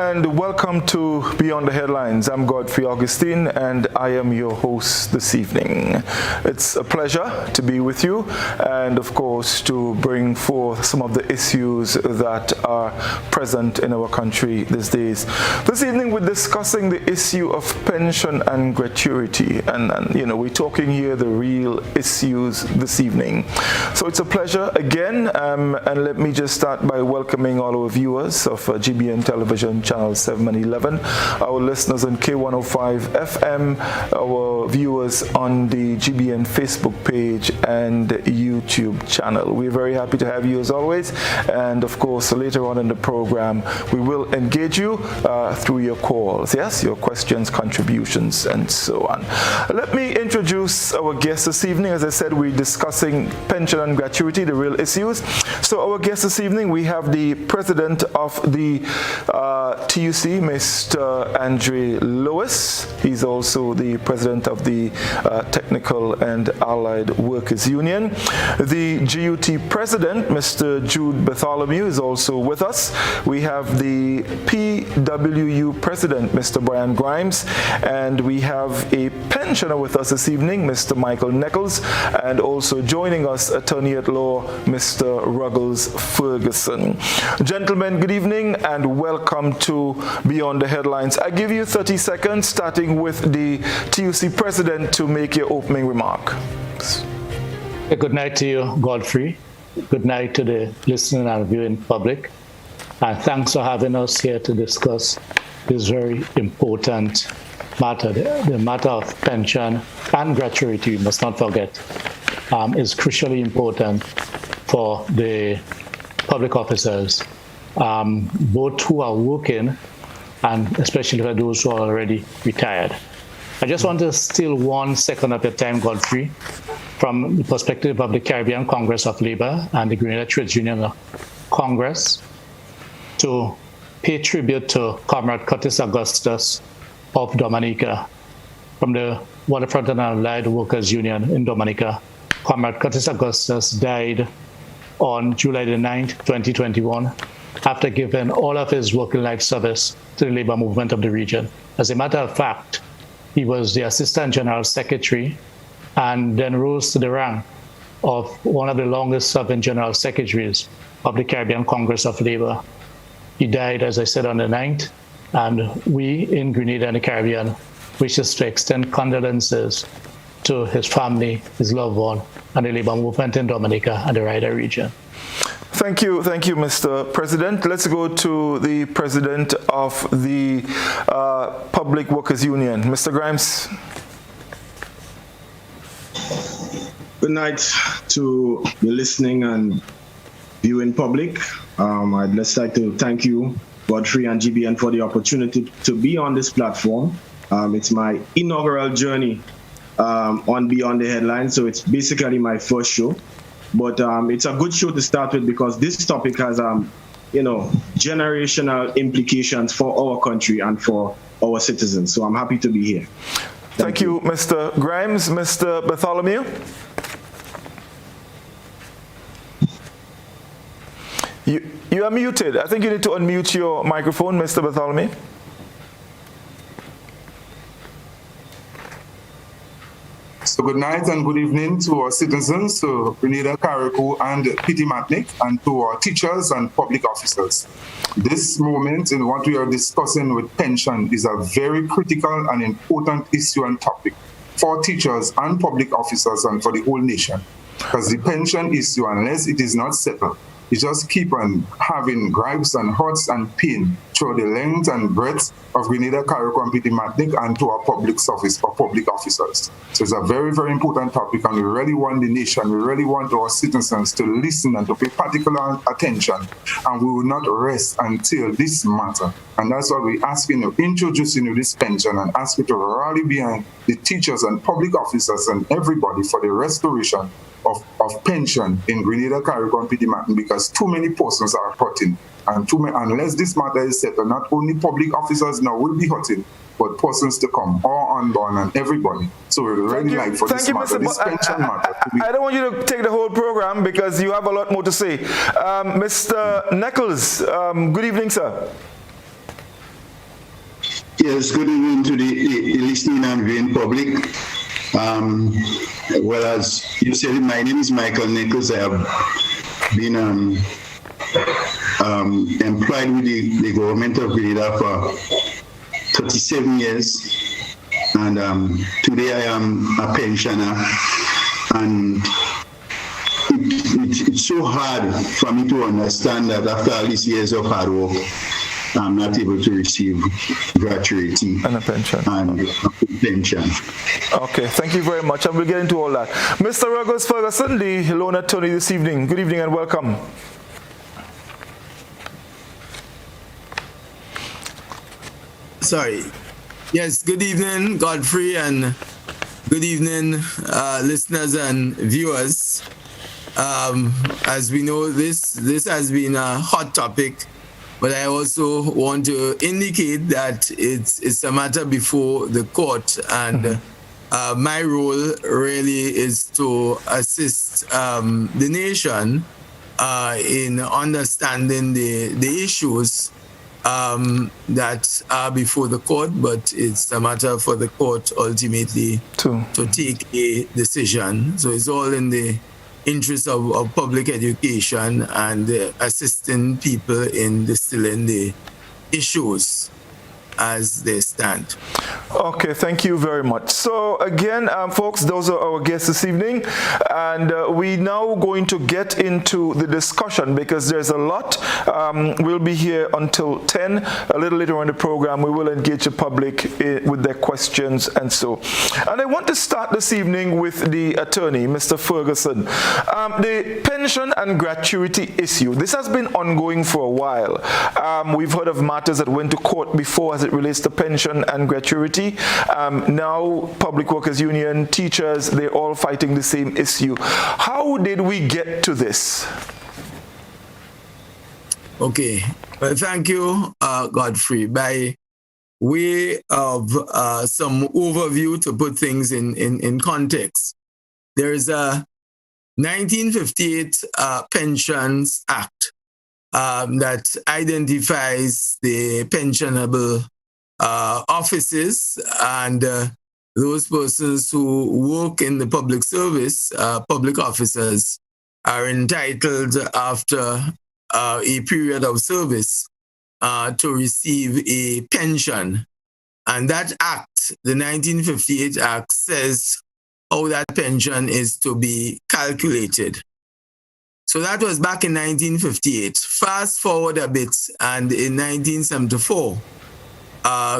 and welcome to Beyond the Headlines. I'm Godfrey Augustine and I am your host this evening. It's a pleasure to be with you and of course to bring forth some of the issues that are present in our country these days. This evening we're discussing the issue of pension and gratuity and we're talking here the real issues this evening. So it's a pleasure again and let me just start by welcoming all our viewers of GBN Television Channel 7 and 11, our listeners on K105 FM, our viewers on the GBN Facebook page and YouTube channel. We're very happy to have you as always, and of course later on in the program we will engage you through your calls, yes, your questions, contributions and so on. Let me introduce our guest this evening. As I said, we're discussing pension and gratuity, the real issues. So our guest this evening, we have the president of the TUC, Mr. Andre Lewis. He's also the president of the Technical and Allied Workers Union. The GUT president, Mr. Jude Bartholomew, is also with us. We have the PWU president, Mr. Brian Grimes, and we have a pensioner with us this evening, Mr. Michael Neckles, and also joining us, attorney at law, Mr. Ruggles Ferguson. Gentlemen, good evening and welcome to Beyond the Headlines. I give you 30 seconds, starting with the TUC president to make your opening remark. Good night to you, Godfrey. Good night to the listening and viewing public. And thanks for having us here to discuss this very important matter. The matter of pension and gratuity, we must not forget, is crucially important for the public officers, both who are working and especially for those who are already retired. I just want to steal 1 second of your time, Godfrey, from the perspective of the Caribbean Congress of Labor and the Grenada Trades Union Congress to pay tribute to Comrade Curtis Augustus of Dominica from the Waterfront and Allied Workers Union in Dominica. Comrade Curtis Augustus died on July the 9th, 2021, after giving all of his working life service to the labor movement of the region. As a matter of fact, he was the Assistant General Secretary and then rose to the rank of one of the longest serving General Secretaries of the Caribbean Congress of Labor. He died, as I said, on the 9th, and we in Grenada and the Caribbean wishes to extend condolences to his family, his loved one, and the labor movement in Dominica and the Rider region. Thank you, Mr. President. Let's go to the president of the Public Workers Union, Mr. Grimes. Good night to the listening and viewing public. I'd just like to thank you, Godfrey and GBN, for the opportunity to be on this platform. It's my inaugural journey on Beyond the Headlines, so it's basically my first show. But it's a good show to start with because this topic has, generational implications for our country and for our citizens. So I'm happy to be here. Thank you, Mr. Grimes. Mr. Bartholomew? You are muted. I think you need to unmute your microphone, Mr. Bartholomew. So good night and good evening to our citizens, to Grenada, Carriacou and Petit Martinique, and to our teachers and public officers. This moment in what we are discussing with pension is a very critical and important issue and topic for teachers and public officers and for the whole nation. Because the pension issue, unless it is not settled, it just keep on having gripes and hurts and pain through the length and breadth of Grenada, Carriacou and Petit Martinique and to our public service or public officers. So it's a very, very important topic, and we really want the nation, we really want our citizens to listen and to pay particular attention, and we will not rest until this matter. And that's why we're asking you, introducing you this pension and ask you to rally behind the teachers and public officers and everybody for the restoration of pension in Grenada, Carriacou and Petit Martinique, because too many persons are hurting. And unless this matter is settled, not only public officers now will be hurting, but persons to come, all unborn and everybody. So we're really like for this matter, this pension matter. I don't want you to take the whole program because you have a lot more to say. Mr. Neckles, good evening, sir. Yes, good evening to the listening and viewing public. Well, as you said, my name is Michael Neckles. I have been employed with the government of Grenada for 37 years, and today I am a pensioner, and it's so hard for me to understand that after all these years of hard work, I'm not able to receive gratuity and a pension. Okay, thank you very much, and we'll get into all that. Mr. Ruggles Ferguson, the loan attorney this evening. Good evening and welcome. Sorry. Yes, good evening, Godfrey, and good evening, listeners and viewers. As we know, this has been a hot topic, but I also want to indicate that it's a matter before the court, and my role really is to assist the nation in understanding the issues that are before the court, but it's a matter for the court ultimately to take a decision. So it's all in the interest of public education and assisting people in distilling the issues as they stand. Okay, thank you very much. So again, folks, those are our guests this evening, and we now going to get into the discussion because there's a lot. We'll be here until 10. A little later on in the program, we will engage the public with their questions and so. And I want to start this evening with the attorney, Mr. Ferguson. The pension and gratuity issue. This has been ongoing for a while. We've heard of matters that went to court before as it relates to pension and gratuity. Now, Public Workers Union, teachers, they're all fighting the same issue. How did we get to this? Okay, well, thank you, Godfrey. By way of some overview to put things in context, there is a 1958 Pensions Act that identifies the pensionable offices and those persons who work in the public service, public officers, are entitled after a period of service to receive a pension. And that act, the 1958 Act, says how that pension is to be calculated. So that was back in 1958. Fast forward a bit, and in 1974,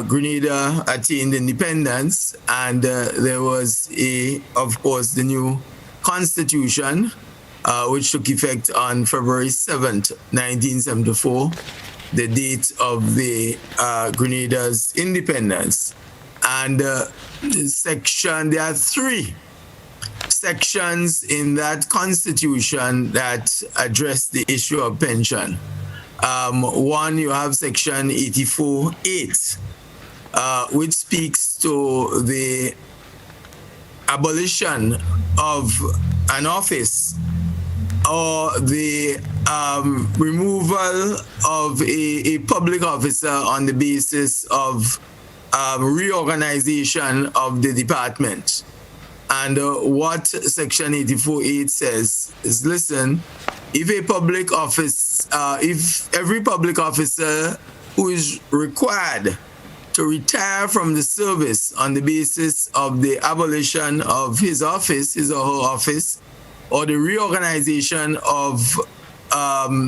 Grenada attained independence, and there was of course, the new constitution, which took effect on February 7th, 1974, the date of the Grenada's independence. And there are 3 sections in that constitution that address the issue of pension. One, you have section 84.8, which speaks to the abolition of an office or the removal of a public officer on the basis of reorganization of the department. And what section 84.8 says is, listen, if a public office, if every public officer who is required to retire from the service on the basis of the abolition of his office, his or her office, or the reorganization of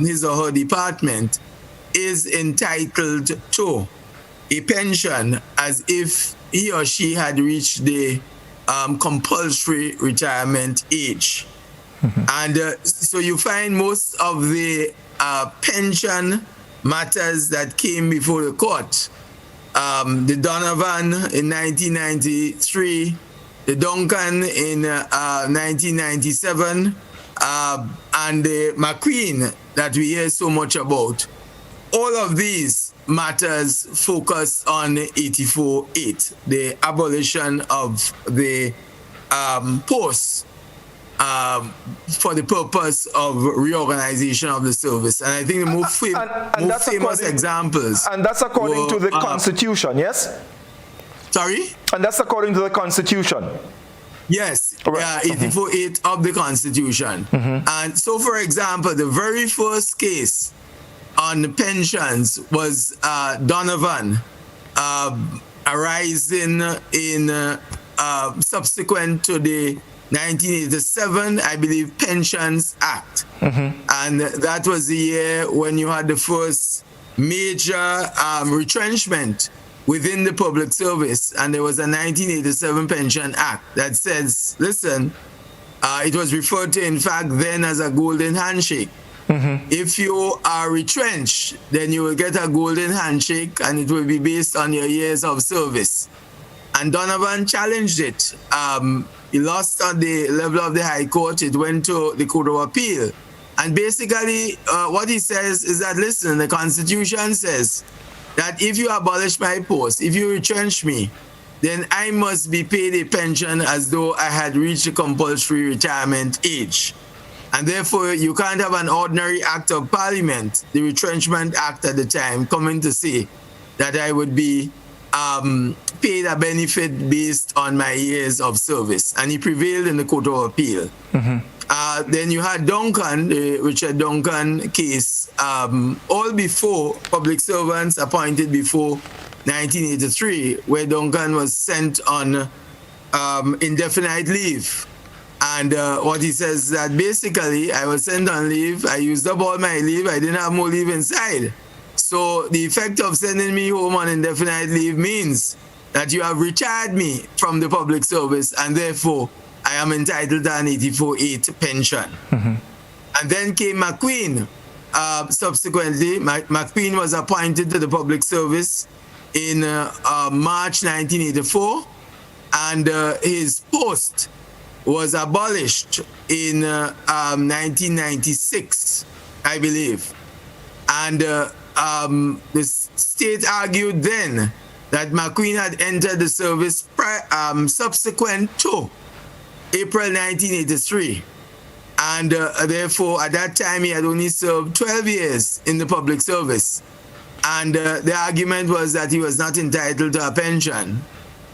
his or her department, is entitled to a pension as if he or she had reached the compulsory retirement age. And so you find most of the pension matters that came before the court, the Donovan in 1993, the Duncan in 1997, and the McQueen that we hear so much about. All of these matters focus on 84.8, the abolition of the posts for the purpose of reorganization of the service. And I think the most famous examples. And that's according to the Constitution, yes? Sorry? And that's according to the Constitution. Yes, Right. 84.8 of the Constitution. And so, for example, the very first case on pensions was Donovan, arising in subsequent to the 1987, I believe, Pensions Act. And that was the year when you had the first major retrenchment within the public service. And there was a 1987 Pension Act that says, listen, it was referred to, in fact, then as a golden handshake. If you are retrenched, then you will get a golden handshake, and it will be based on your years of service. And Donovan challenged it. He lost on the level of the High Court. It went to the Court of Appeal. And basically, what he says is that, listen, the Constitution says that if you abolish my post, if you retrench me, then I must be paid a pension as though I had reached a compulsory retirement age. And therefore, you can't have an ordinary act of parliament, the Retrenchment Act at the time, coming to say that I would be paid a benefit based on my years of service. And he prevailed in the Court of Appeal. Then you had Duncan, the Richard Duncan case, all before public servants appointed before 1983, where Duncan was sent on indefinite leave. And what he says is that basically, I was sent on leave, I used up all my leave, I didn't have more leave inside. So the effect of sending me home on indefinite leave means that you have retired me from the public service, and therefore I am entitled to an 84.8 pension. And then came McQueen. Subsequently, McQueen was appointed to the public service in March 1984, and his post was abolished in 1996, I believe. And the state argued then that McQueen had entered the service subsequent to April 1983. And therefore, at that time, he had only served 12 years in the public service. And the argument was that he was not entitled to a pension.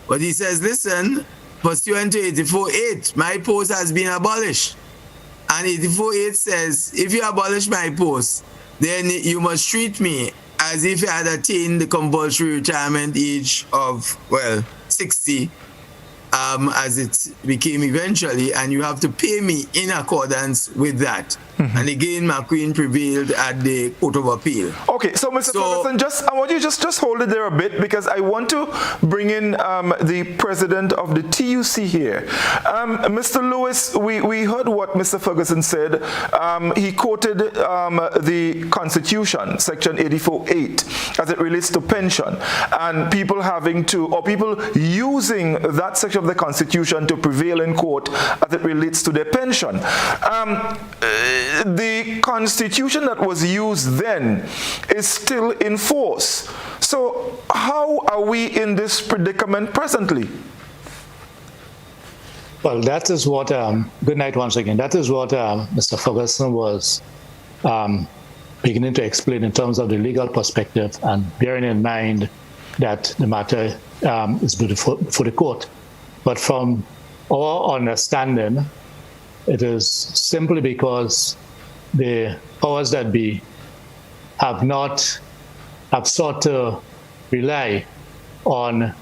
But he says, listen, pursuant to 84.8, my post has been abolished. And 84.8 says, if you abolish my post, then you must treat me as if I had attained the compulsory retirement age of, 60, as it became eventually, and you have to pay me in accordance with that. And again, McQueen prevailed at the Court of Appeal. Okay, so Mr. Ferguson, I want you just hold it there a bit, because I want to bring in the president of the TUC here. Mr. Lewis, we heard what Mr. Ferguson said. He quoted the Constitution, Section 84.8, as it relates to pension, and people having to, or people using that section of the Constitution to prevail in court as it relates to their pension. The Constitution that was used then is still in force. So how are we in this predicament presently? Well, that is what, good night once again, that is what Mr. Ferguson was beginning to explain in terms of the legal perspective, and bearing in mind that the matter is before the court. But from our understanding, it is simply because the powers that be have sought to rely on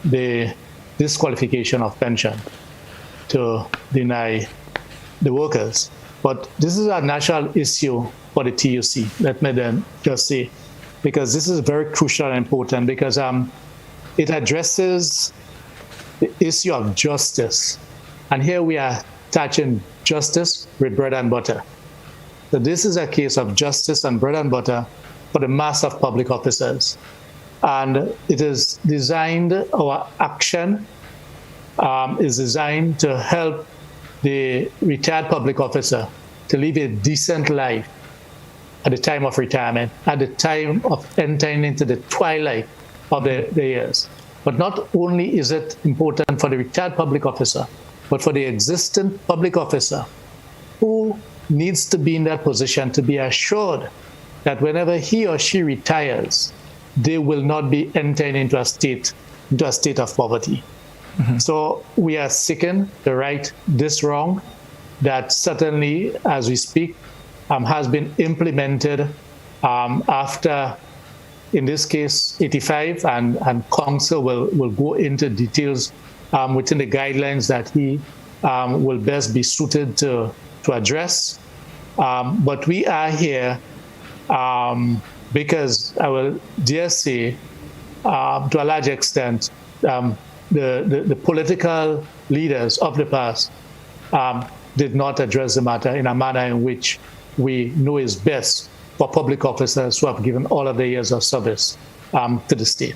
the disqualification of pension to deny the workers. But this is a national issue for the TUC, let me then just say, because this is very crucial and important, because it addresses the issue of justice. And here we are touching justice with bread and butter. So this is a case of justice and bread and butter for the mass of public officers. And it is designed, our action is designed to help the retired public officer to live a decent life at the time of retirement, at the time of entering into the twilight of the years. But not only is it important for the retired public officer, but for the existing public officer who needs to be in that position to be assured that whenever he or she retires, they will not be entering into a state of poverty. So we are seeking to right this wrong that certainly, as we speak, has been implemented after, in this case, 85, and council will go into details within the guidelines that he will best be suited to address. But we are here because I will dare say, to a large extent, the political leaders of the past did not address the matter in a manner in which we know is best for public officers who have given all of their years of service to the state.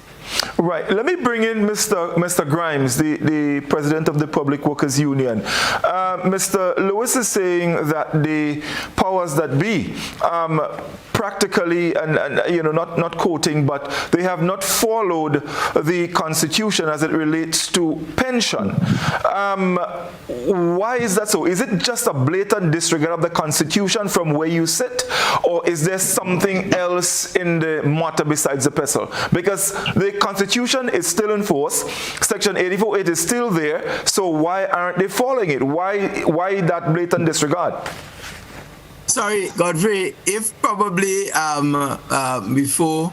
Right. Let me bring in Mr. Grimes, the president of the Public Workers Union. Mr. Lewis is saying that the powers that be practically, and not quoting, but they have not followed the Constitution as it relates to pension. Why is that so? Is it just a blatant disregard of the Constitution from where you sit, or is there something else in the matter besides the pestle? Because the Constitution is still in force. Section 84.8 is still there. So why aren't they following it? Why that blatant disregard? Sorry, Godfrey, if probably before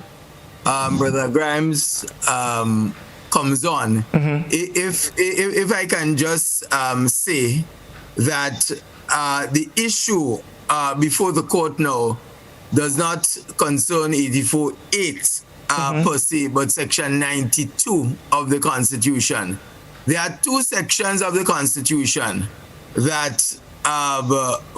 Brother Grimes comes on, if I can just say that the issue before the court now does not concern 84.8 per se, but section 92 of the Constitution. There are two sections of the Constitution that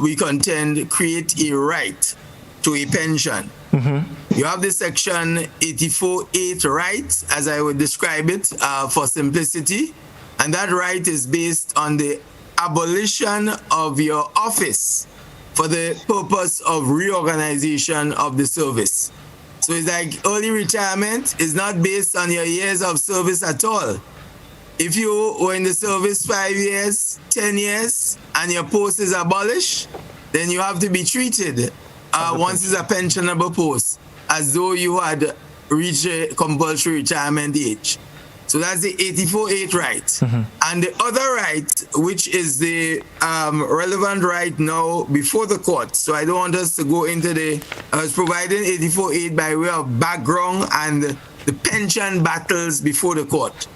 we contend create a right to a pension. You have the section 84.8 right, as I would describe it for simplicity, and that right is based on the abolition of your office for the purpose of reorganization of the service. So it's like early retirement is not based on your years of service at all. If you were in the service 5 years, 10 years, and your post is abolished, then you have to be treated once it's a pensionable post, as though you had reached a compulsory retirement age. So that's the 84.8 right. And the other right, which is the relevant right now before the court. So I don't want us to go into I was providing 84.8 by way of background and the pension battles before the court.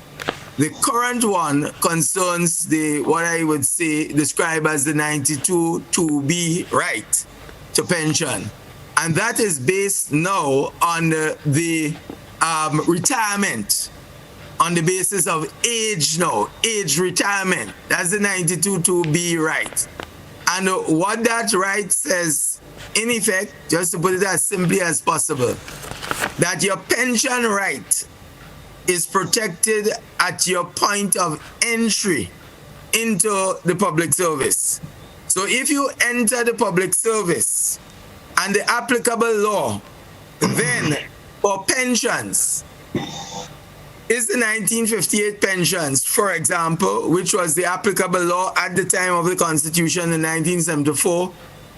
The current one concerns what I would say describe as the 92(2)(b right to pension. And that is based now on the retirement, on the basis of age now, age retirement. That's the 92(2)(b right. And what that right says, in effect, just to put it as simply as possible, that your pension right is protected at your point of entry into the public service. So if you enter the public service and the applicable law then for pensions is the 1958 pensions, for example, which was the applicable law at the time of the Constitution in 1974,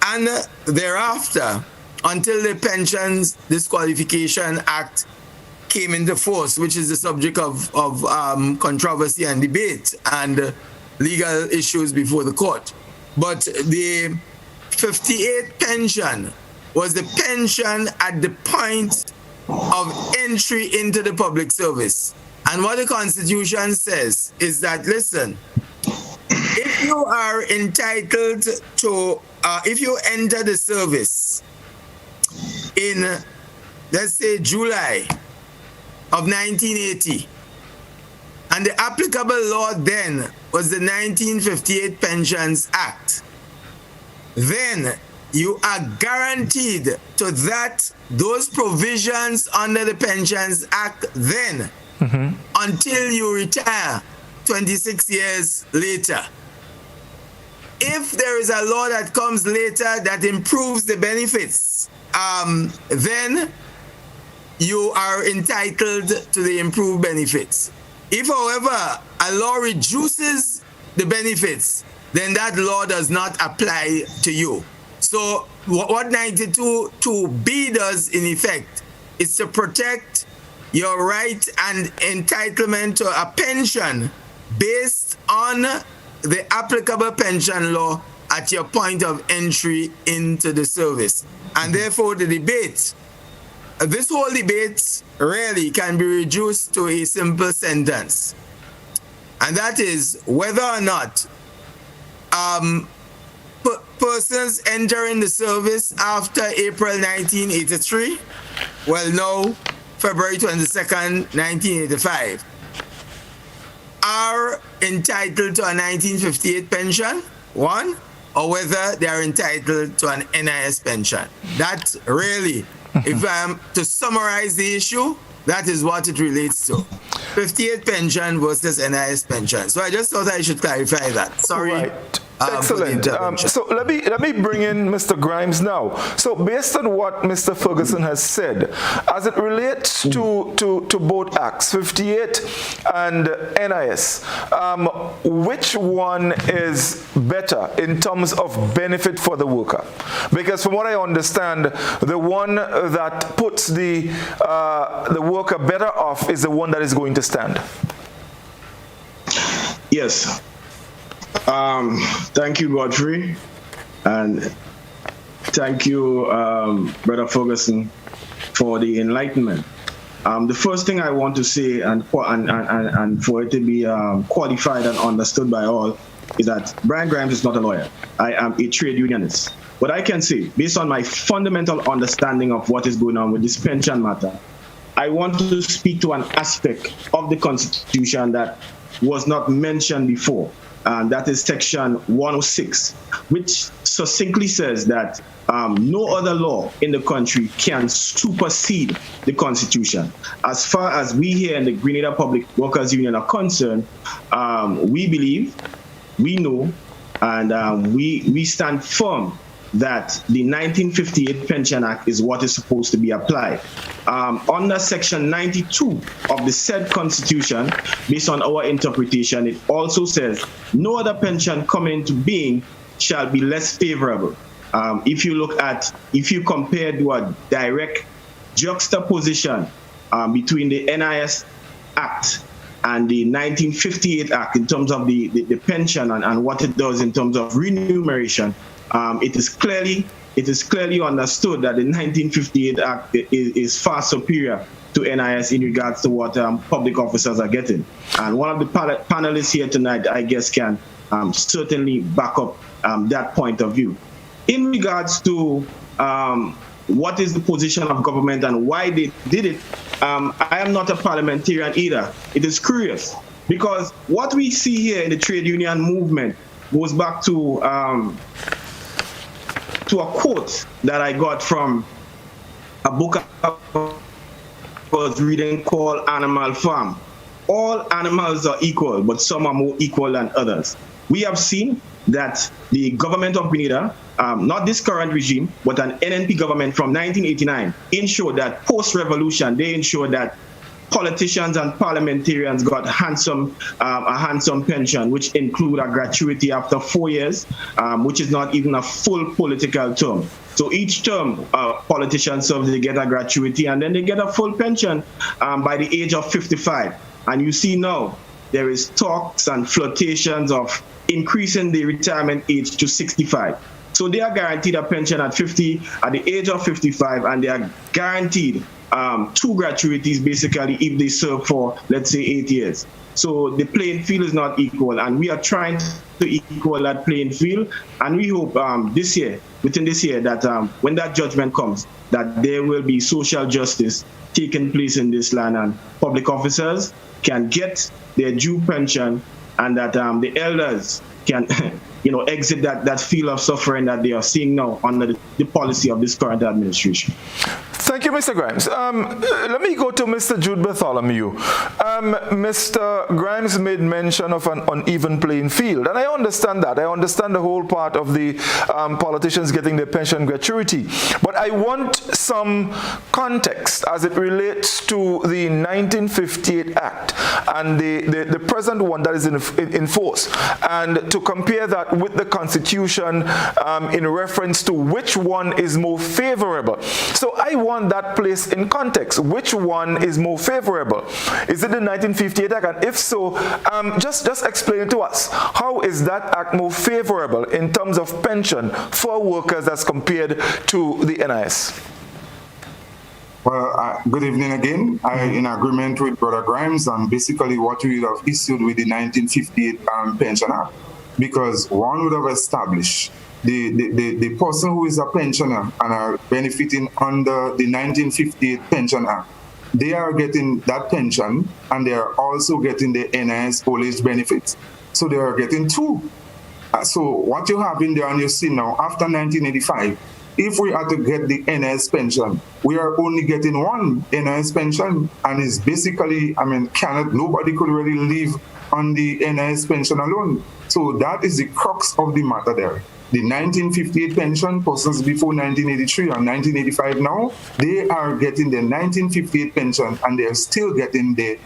and thereafter until the Pensions Disqualification Act came into force, which is the subject of controversy and debate and legal issues before the court. But the 58 pension was the pension at the point of entry into the public service. And what the Constitution says is that, listen, if you are entitled to, if you enter the service in, let's say, July of 1980, and the applicable law then was the 1958 Pensions Act, then you are guaranteed to those provisions under the Pensions Act then until you retire 26 years later. If there is a law that comes later that improves the benefits, then you are entitled to the improved benefits. If, however, a law reduces the benefits, then that law does not apply to you. So what 92(2)B does in effect is to protect your right and entitlement to a pension based on the applicable pension law at your point of entry into the service. And therefore the debate, this whole debate really can be reduced to a simple sentence. And that is whether or not persons entering the service after April 1983, well, no, February 22nd, 1985, are entitled to a 1958 pension, one, or whether they are entitled to an NIS pension. That really, if I am to summarize the issue, that is what it relates to. 58 pension versus NIS pension. So I just thought I should clarify that. Sorry. Right. Excellent. So let me bring in Mr. Grimes now. So based on what Mr. Ferguson has said, as it relates to both acts, 58 and NIS, which one is better in terms of benefit for the worker? Because from what I understand, the one that puts the worker better off is the one that is going to stand. Yes. Thank you, Godfrey, and thank you, Brother Ferguson, for the enlightenment. The first thing I want to say, and for it to be qualified and understood by all, is that Brian Grimes is not a lawyer. I am a trade unionist. What I can say, based on my fundamental understanding of what is going on with this pension matter, I want to speak to an aspect of the Constitution that was not mentioned before. And that is section 106, which succinctly says that no other law in the country can supersede the Constitution. As far as we here in the Grenada Public Workers Union are concerned, we believe, we know, and we stand firm that the 1958 Pension Act is what is supposed to be applied. Under section 92 of the said constitution, based on our interpretation, it also says no other pension coming into being shall be less favorable. If you compare to a direct juxtaposition between the NIS Act and the 1958 Act in terms of the pension and what it does in terms of remuneration, it is clearly understood that the 1958 Act is far superior to NIS in regards to what public officers are getting. And one of the panelists here tonight, I guess, can certainly back up that point of view. In regards to what is the position of government and why they did it, I am not a parliamentarian either. It is curious because what we see here in the trade union movement goes back to a quote that I got from a book I was reading called Animal Farm. All animals are equal, but some are more equal than others. We have seen that the government of Grenada, not this current regime, but an NNP government from 1989, ensured that post-revolution, they ensured that politicians and parliamentarians got a handsome pension, which include a gratuity after 4 years, which is not even a full political term. So each term, politicians serve, they get a gratuity, and then they get a full pension by the age of 55. And you see now, there is talks and flirtations of increasing the retirement age to 65. So they are guaranteed a pension at the age of 55, and they are guaranteed 2 gratuities basically if they serve for, let's say, 8 years. So the playing field is not equal, and we are trying to equal that playing field. And we hope within this year, that when that judgment comes, that there will be social justice taking place in this land, and public officers can get their due pension, and that the elders can exit that field of suffering that they are seeing now under the policy of this current administration. Thank you, Mr. Grimes. Let me go to Mr. Jude Bartholomew. Mr. Grimes made mention of an uneven playing field, and I understand that. I understand the whole part of the politicians getting their pension gratuity. But I want some context as it relates to the 1958 Act and the present one that is in force, and to compare that with the Constitution in reference to which one is more favorable. So I want that placed in context. Which one is more favorable? Is it the 1958 Act? And if so, just explain it to us. How is that act more favorable in terms of pension for workers as compared to the NIS? Well, good evening again. In agreement with Brother Grimes and basically what we have issued with the 1958 Pension Act, because one would have established the person who is a pensioner and are benefiting under the 1958 Pension Act, they are getting that pension and they are also getting the NIS old age benefits. So they are getting two. So what you have in there and you see now, after 1985, if we are to get the NIS pension, we are only getting one NIS pension, and it's basically, nobody could really live on the NIS pension alone. So that is the crux of the matter there. The 1958 pension, persons before 1983 and 1985 now, they are getting the 1958 pension and they are still getting the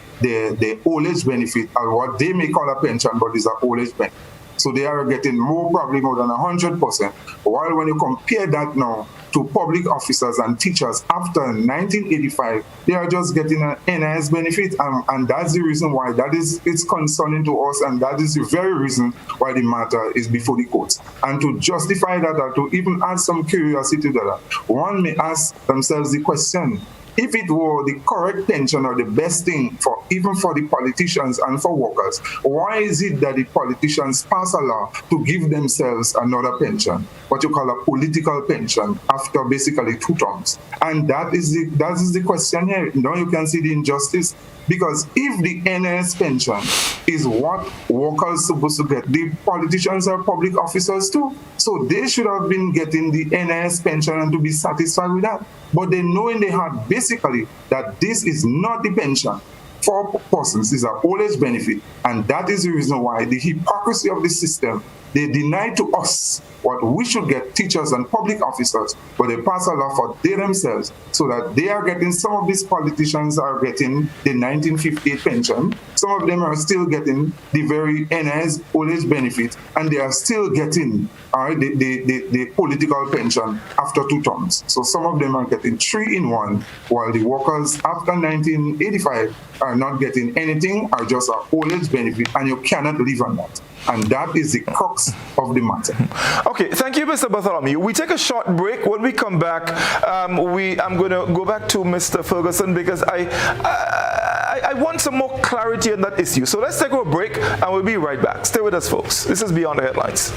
old age benefit, or what they may call a pension, but it's an old age benefit. So they are getting probably more than 100%. While when you compare that now to public officers and teachers after 1985, they are just getting an NIS benefit, and that's the reason why it's concerning to us, and that is the very reason why the matter is before the courts. And to justify that, or to even add some curiosity to that, one may ask themselves the question, if it were the correct pension or the best thing for even for the politicians and for workers, why is it that the politicians pass a law to give themselves another pension, what you call a political pension, after basically 2 terms? And that is the question here. Now you can see the injustice. Because if the NIS pension is what workers are supposed to get, the politicians are public officers too. So they should have been getting the NIS pension and to be satisfied with that. But they know in their heart basically that this is not the pension for persons, it's an old age benefit. And that is the reason why the hypocrisy of the system, they deny to us what we should get, teachers and public officers, but they pass a law for they themselves, so that they are getting, some of these politicians are getting the 1958 pension, some of them are still getting the very NIS old age benefit, and they are still getting the political pension after 2 terms. So some of them are getting 3 in 1, while the workers after 1985 are not getting anything, are just an old age benefit, and you cannot live on that. And that is the crux of the matter. Okay, thank you, Mr. Bartholomew. We take a short break. When we come back, I'm going to go back to Mr. Ferguson, because I want some more clarity on that issue. So let's take a break and we'll be right back. Stay with us, folks. This is Beyond the Headlines.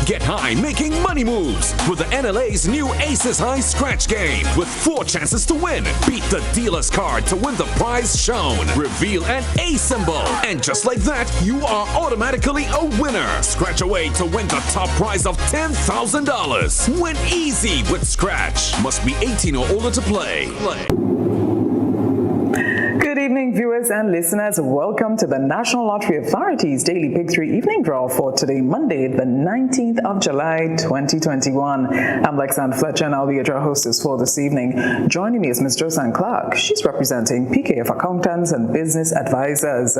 Get high making money moves with the NLA's new Aces High Scratch game with 4 chances to win. Beat the dealer's card to win the prize shown. Reveal an A symbol. And just like that, you are automatically a winner. Scratch away to win the top prize of $10,000. Win easy with Scratch. Must be 18 or older to play. Good evening, viewers and listeners. Welcome to the National Lottery Authority's Daily Pick 3 evening draw for today, Monday, the 19th of July, 2021. I'm Alexander Fletcher, and I'll be your draw hostess for this evening. Joining me is Ms. Josephine Clark. She's representing PKF Accountants and Business Advisors.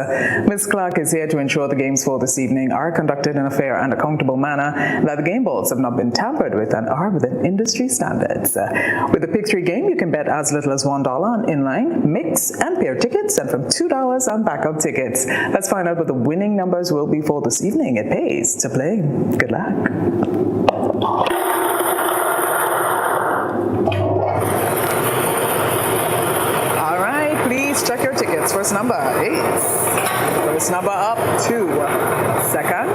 Ms. Clark is here to ensure the games for this evening are conducted in a fair and accountable manner, that the game balls have not been tampered with and are within industry standards. With the Pick 3 game, you can bet as little as $1 on inline, mix, and pair tickets, and from $2 on backup tickets. Let's find out what the winning numbers will be for this evening. It pays to play. Good luck. All right, please check your tickets. First number, 8. First number up, 2. Second.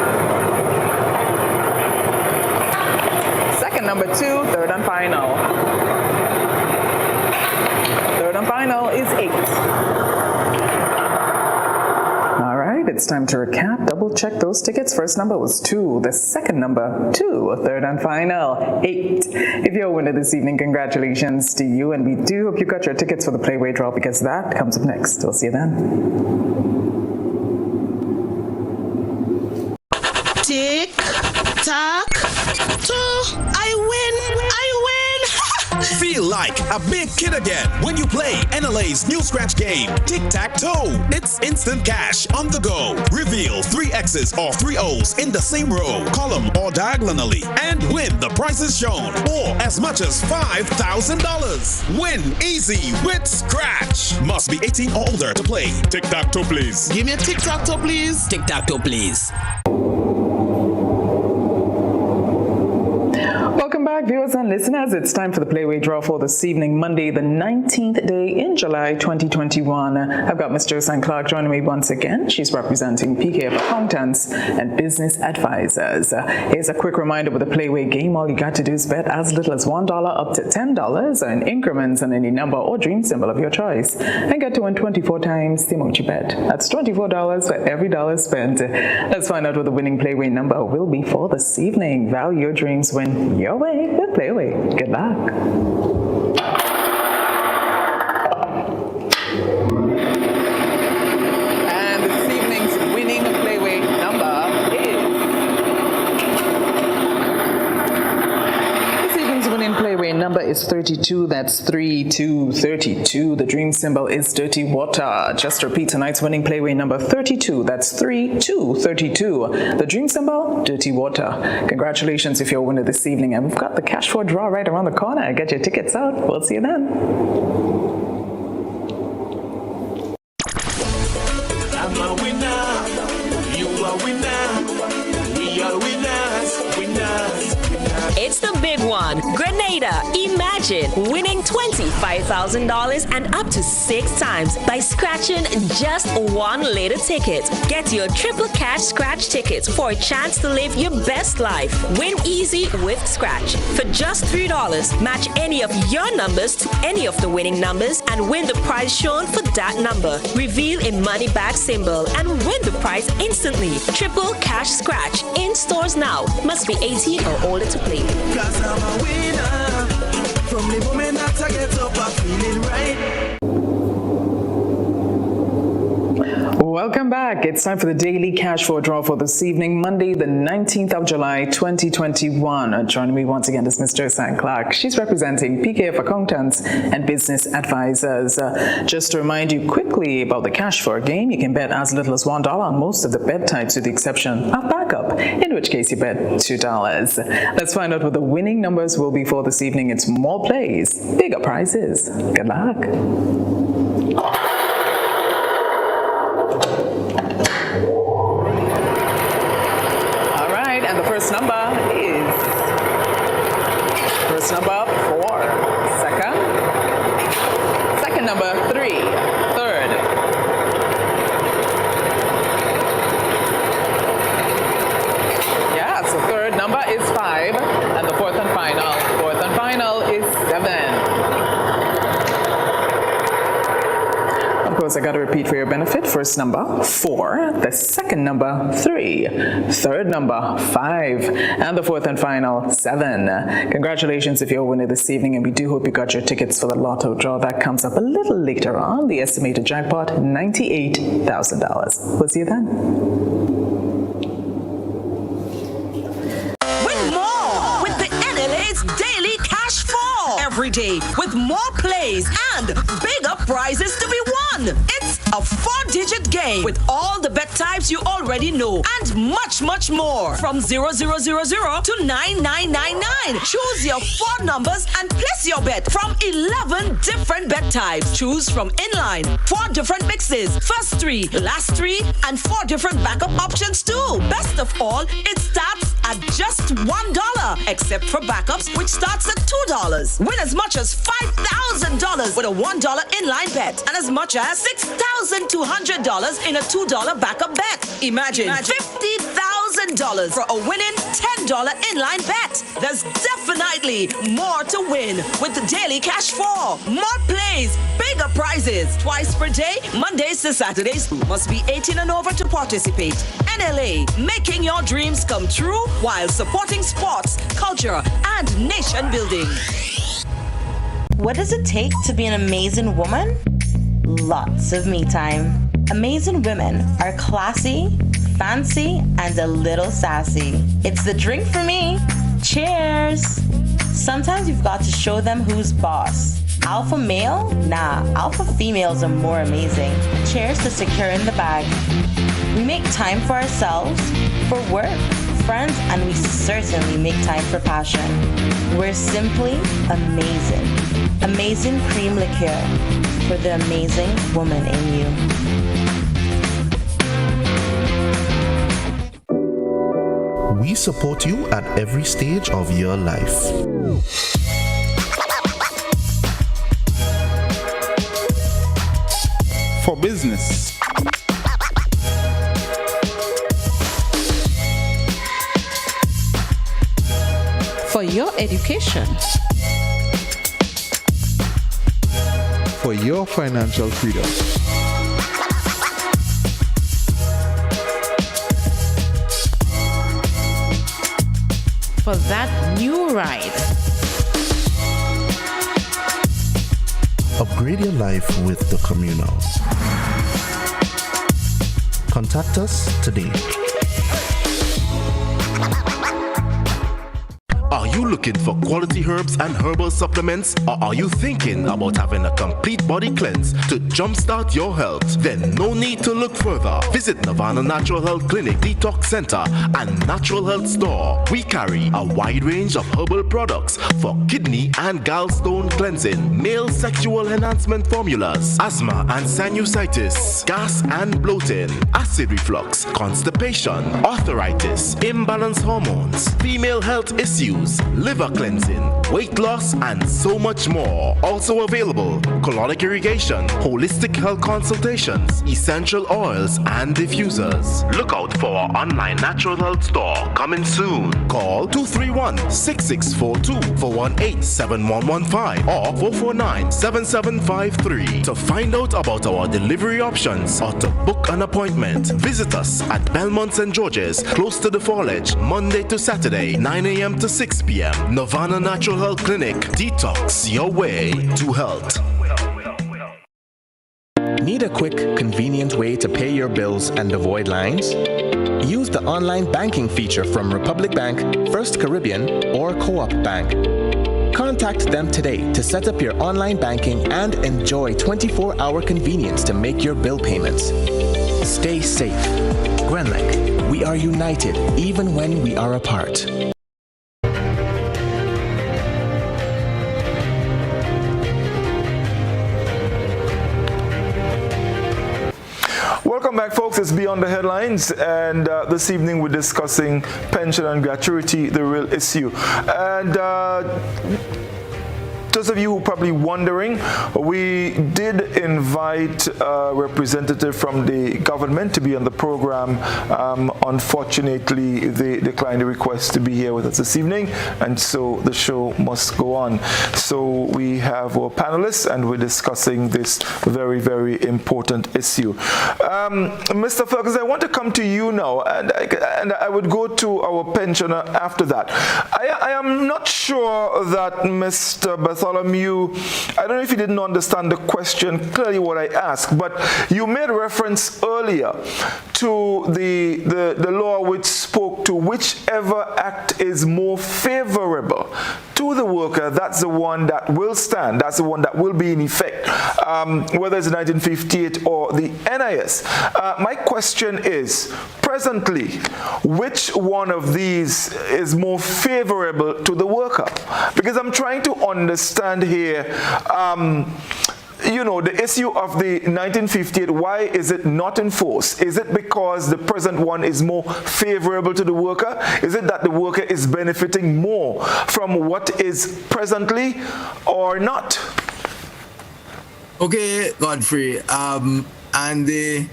Second number 2, third and final. Third and final is 8. All right, it's time to recap, double check those tickets. First number was 2, the second number 2, third and final 8. If you're a winner this evening, congratulations to you, and we do hope you got your tickets for the Playway draw, because that comes up next. We'll see you then. Tick, tock, toe, I win. Feel like a big kid again when you play NLA's new scratch game, Tic-Tac-Toe. It's instant cash on the go. Reveal 3 X's or 3 O's in the same row, column, or diagonally, and win the prizes shown, or as much as $5,000. Win easy with Scratch. Must be 18 or older to play. Tic-Tac-Toe, please. Give me a tic-tac-toe, please. Tic-Tac-Toe, please. Welcome back, viewers and listeners. It's time for the Playway draw for this evening, Monday, the 19th day in July 2021. I've got Miss Josephine Clark joining me once again. She's representing PK of Accountants and Business Advisors. Here's a quick reminder with the Playway game. All you got to do is bet as little as $1 up to $10 in increments on any number or dream symbol of your choice, and get to win 24 times the amount you bet. That's $24 for every dollar spent. Let's find out what the winning Playway number will be for this evening. Value your dreams, win your way with Playway. Good luck. And this evening's winning Playway number is... This evening's winning Playway number is 32. That's 3232. The dream symbol is dirty water. Just repeat, tonight's winning Playway number 32. That's 3232. The dream symbol, dirty water. Congratulations if you're a winner this evening. And we've got the cash for draw right around the corner. Get your tickets out. We'll see you then. I'm a winner. You are winner. We are winners. It's the big one. Grenada. Imagine winning $25,000 and up to 6 times by scratching just one little ticket. Get your triple cash scratch tickets for a chance to live your best life. Win easy with Scratch. For just $3, match any of your numbers to any of the winning numbers and win the prize shown for that number. Reveal a money back symbol and win the prize instantly. Triple cash scratch in stores now. Must be 18 or older to play. Cause I'm a winner. From the moment that I get up, I'm feeling right. Welcome back. It's time for the daily cash for draw for this evening, Monday, the 19th of July, 2021. Joining me once again is Ms. Josephine Clark. She's representing PK of Accountants and Business Advisors. Just to remind you quickly about the cash for game, you can bet as little as $1 on most of the bet types with the exception of backup, in which case you bet $2. Let's find out what the winning numbers will be for this evening. It's more plays, bigger prizes. Good luck. First number is number 4, second number 3, third, yeah, so third number is 5, and the fourth and final is 7. Of course, I got to repeat for your benefit. First number 4, the second number 3, third number 5, and the fourth and final 7. Congratulations if you're a winner this evening, and we do hope you got your tickets for the lotto draw that comes up a little later on. The estimated jackpot, $98,000. We'll see you then. Win more with the NLA's Daily Cash Fall. Every day with more plays and bigger prizes to be won. It's a 4-digit game with all the bet types you already know and much, much more. From 0000 to 9999. Choose your 4 numbers and place your bet from 11 different bet types. Choose from inline, 4 different mixes, first 3, last 3, and 4 different backup options too. Best of all, it starts at just $1, except for backups, which starts at $2. Win as much as $5,000 with a $1 inline bet and as much as $6,200 in a $2 backup bet. Imagine $50,000 $10 for a winning $10 inline bet. There's definitely more to win with the Daily Cash 4. More plays, bigger prizes. Twice per day, Mondays to Saturdays. Must be 18 and over to participate. NLA, making your dreams come true while supporting sports, culture, and nation building. What does it take to be an amazing woman? Lots of me time. Amazing women are classy, fancy, and a little sassy. It's the drink for me. Cheers! Sometimes you've got to show them who's boss. Alpha male? Nah, alpha females are more amazing. Cheers to securing the bag. We make time for ourselves, for work, friends, and we certainly make time for passion. We're simply amazing. Amazing cream liqueur for the amazing woman in you. We support you at every stage of your life. For business, for your education, for your financial freedom, for that new ride. Upgrade your life with the Communal. Contact us today. Are you looking for quality herbs and herbal supplements, or are you thinking about having a complete body cleanse to jumpstart your health? Then no need to look further. Visit Nirvana Natural Health Clinic, Detox Center, and Natural Health Store. We carry a wide range of herbal products for kidney and gallstone cleansing, male sexual enhancement formulas, asthma and sinusitis, gas and bloating, acid reflux, constipation, arthritis, imbalanced hormones, female health issues, liver cleansing, weight loss, and so much more. Also available, colonic irrigation, holistic health consultations, essential oils, and diffusers. Look out for our online natural health store coming soon. Call 231-6642 for 18-7115 or 449-7753 to find out about our delivery options or to book an appointment. Visit us at Belmont St. George's, close to the Fall Edge, Monday to Saturday, 9 a.m. to 6 p.m. Nirvana Natural Health Clinic. Detox your way to health. Need a quick, convenient way to pay your bills and avoid lines? Use the online banking feature from Republic Bank, First Caribbean, or Co-op Bank. Contact them today to set up your online banking and enjoy 24-hour convenience to make your bill payments. Stay safe. Grenlec, we are united even when we are apart. Welcome back, folks. It's Beyond the Headlines, and this evening we're discussing pension and gratuity, the real issue. And those of you who are probably wondering, we did invite a representative from the government to be on the program. Unfortunately, they declined the request to be here with us this evening, and so the show must go on. So we have our panelists, and we're discussing this very, very important issue. Mr. Ferguson, I want to come to you now, and I would go to our pensioner after that. I am not sure that Mr. Bartholomew, I don't know if you didn't understand the question clearly what I asked, but you made reference earlier to the law which spoke to whichever act is more favorable to the worker, that's the one that will stand, that's the one that will be in effect, whether it's 1958 or the NIS. My question is, presently, which one of these is more favorable to the worker? Because I'm trying to understand here, you know, the issue of the 1958, why is it not enforced? Is it because the present one is more favorable to the worker? Is it that the worker is benefiting more from what is presently or not? Okay, Godfrey. And the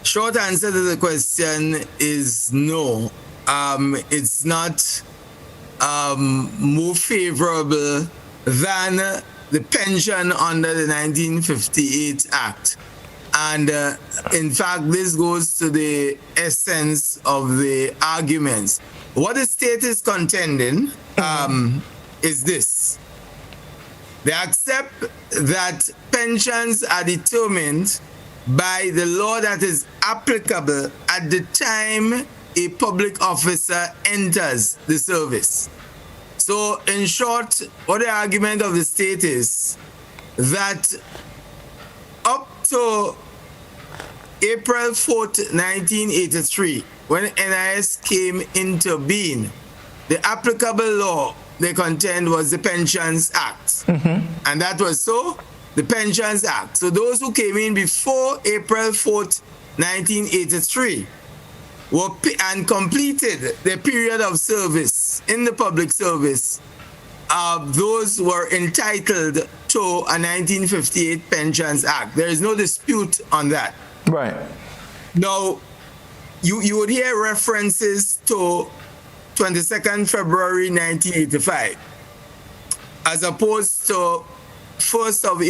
short answer to the question is no. it's not more favorable than the pension under the 1958 Act. And in fact, this goes to the essence of the arguments. What the state is contending is this. They accept that pensions are determined by the law that is applicable at the time a public officer enters the service. So in short, what the argument of the state is that up to April 4th, 1983, when NIS came into being, the applicable law they contend was the Pensions Act. And that was so, the Pensions Act. So those who came in before April 4th, 1983 and completed their period of service in the public service, those were entitled to a 1958 Pensions Act. There is no dispute on that. Right. Now, you would hear references to 22nd February 1985, as opposed to 4th of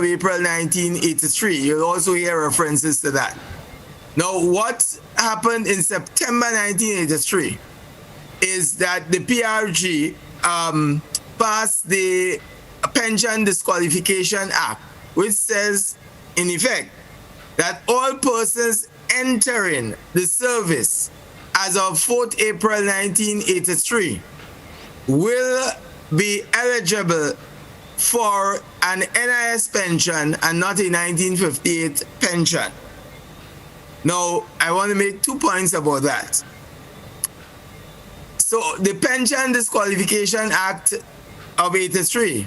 April 1983. You'll also hear references to that. Now, what happened in September 1983 is that the PRG passed the Pension Disqualification Act, which says, in effect, that all persons entering the service as of 4th April 1983 will be eligible for an NIS pension and not a 1958 pension. Now, I want to make 2 points about that. So the Pension Disqualification Act of 83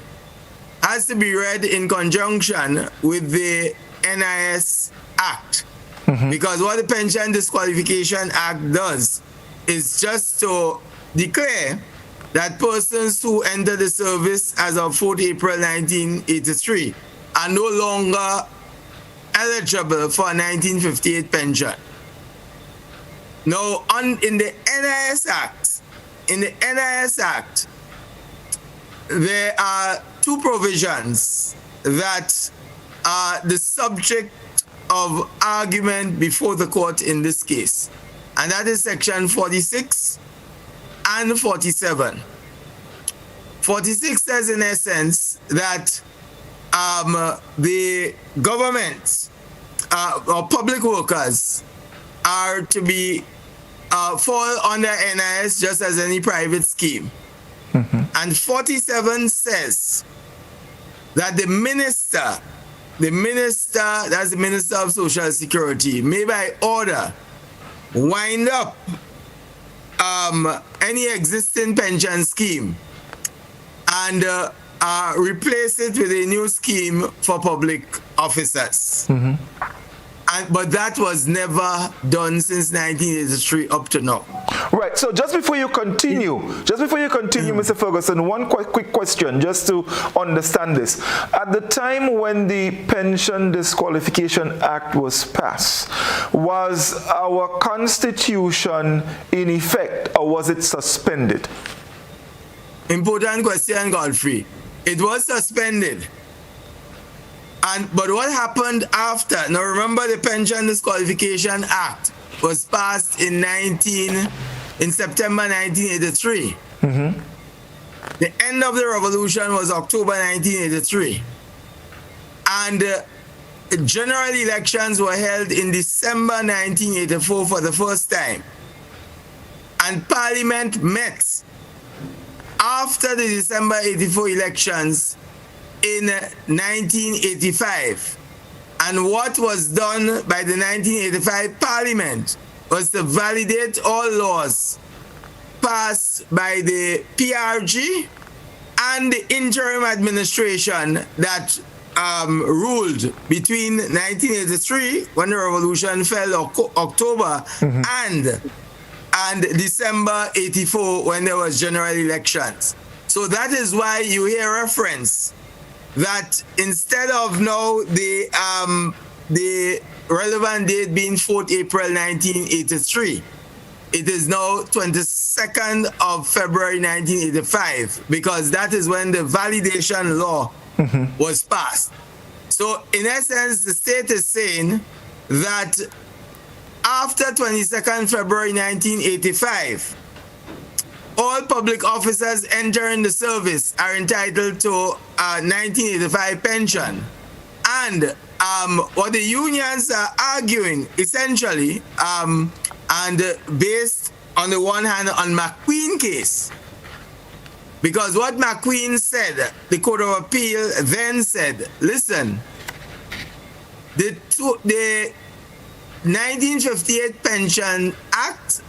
has to be read in conjunction with the NIS Act. Because what the Pension Disqualification Act does is just to declare that persons who enter the service as of 4th April 1983 are no longer eligible for a 1958 pension. Now, in the NIS Act, there are 2 provisions that are the subject of argument before the court in this case, and that is section 46 and 47. 46 says in essence that the government or public workers are to be fall under NIS just as any private scheme. And 47 says that the minister, that's the Minister of Social Security, may by order wind up any existing pension scheme and replace it with a new scheme for public officers. But that was never done since 1983 up to now. Right. So just before you continue, Mr. Ferguson, one quick question just to understand this. At the time when the Pension Disqualification Act was passed, was our Constitution in effect or was it suspended? Important question, Godfrey. It was suspended. But what happened after? Now remember, the Pension Disqualification Act was passed in September 1983. The end of the revolution was October 1983. And general elections were held in December 1984 for the first time. And Parliament met after the December 84 elections in 1985. And what was done by the 1985 Parliament was to validate all laws passed by the PRG and the interim administration that ruled between 1983, when the revolution fell, October, and December 84, when there was general elections. So that is why you hear reference that instead of now the relevant date being 4th April 1983, it is now 22nd of February 1985, because that is when the validation law was passed. So in essence, the state is saying that after 22nd February 1985, all public officers entering the service are entitled to a 1985 pension. And what the unions are arguing, essentially, and based on the one hand on McQueen case, because what McQueen said, the Court of Appeal then said, listen, the 1958 Pension Act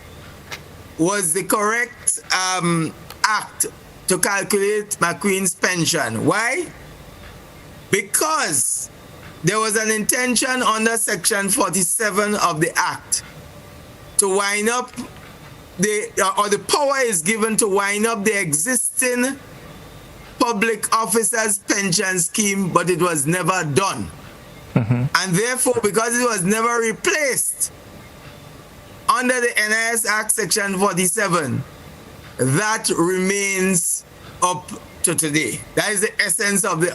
was the correct act to calculate McQueen's pension. Why? Because there was an intention under Section 47 of the Act to wind up the power is given to wind up the existing public officers' pension scheme, but it was never done. And therefore, because it was never replaced under the NIS Act Section 47, that remains up to today. That is the essence of the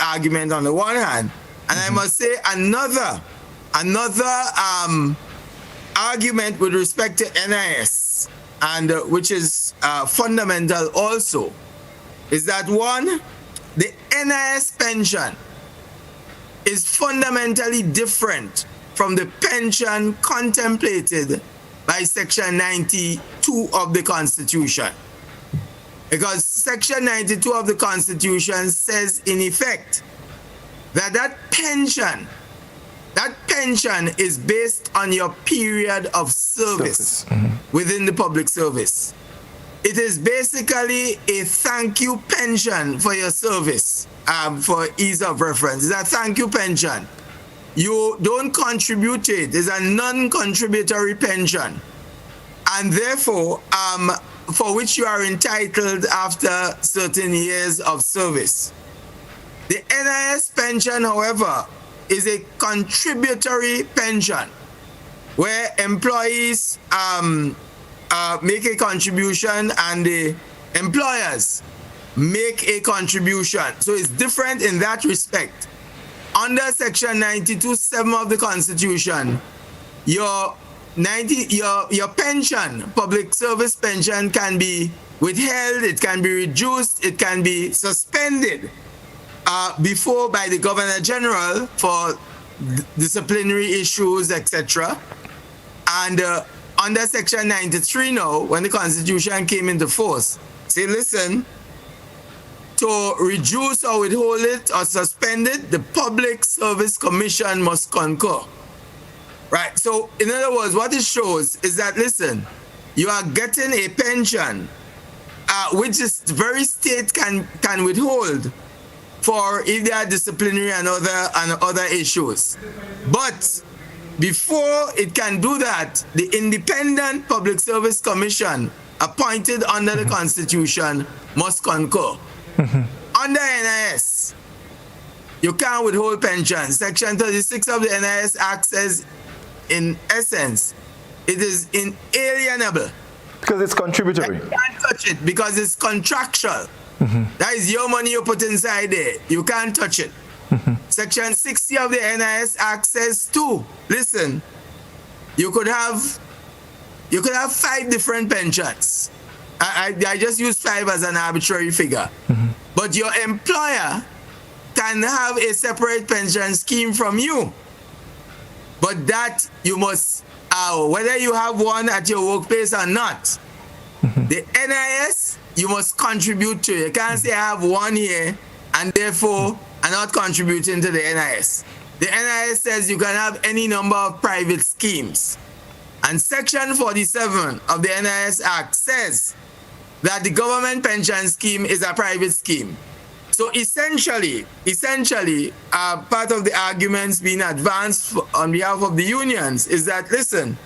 argument on the one hand. And I must say another argument with respect to NIS, and which is fundamental also, is that one, the NIS pension is fundamentally different from the pension contemplated by Section 92 of the Constitution. Because Section 92 of the Constitution says, in effect, that pension is based on your period of service within the public service. It is basically a thank you pension for your service, for ease of reference. It's a thank you pension. You don't contribute to it. It's a non-contributory pension. And therefore, for which you are entitled after certain years of service. The NIS pension, however, is a contributory pension where employees make a contribution and the employers make a contribution. So it's different in that respect. Under Section 92(7) of the Constitution, your pension, public service pension, can be withheld, it can be reduced, it can be suspended before by the Governor General for disciplinary issues, etc. And under Section 93 now, when the Constitution came into force, say, listen, to reduce or withhold it or suspend it, the Public Service Commission must concur. Right, so in other words, what it shows is that, listen, you are getting a pension which the very state can withhold for either disciplinary and other issues. But before it can do that, the Independent Public Service Commission appointed under the Constitution must concur. Under NIS, you can't withhold pensions. Section 36 of the NIS Act says, in essence, it is inalienable. Because it's contributory. You can't touch it because it's contractual. That is your money you put inside there. You can't touch it. Section 60 of the NIS Act says too, listen, you could have 5 different pensions. I just use 5 as an arbitrary figure. But your employer can have a separate pension scheme from you. But that you must, whether you have one at your workplace or not, the NIS, you must contribute to it. You can't say I have one here and therefore I'm not contributing to the NIS. The NIS says you can have any number of private schemes. And Section 47 of the NIS Act says that the government pension scheme is a private scheme. So essentially, part of the arguments being advanced on behalf of the unions is that, listen,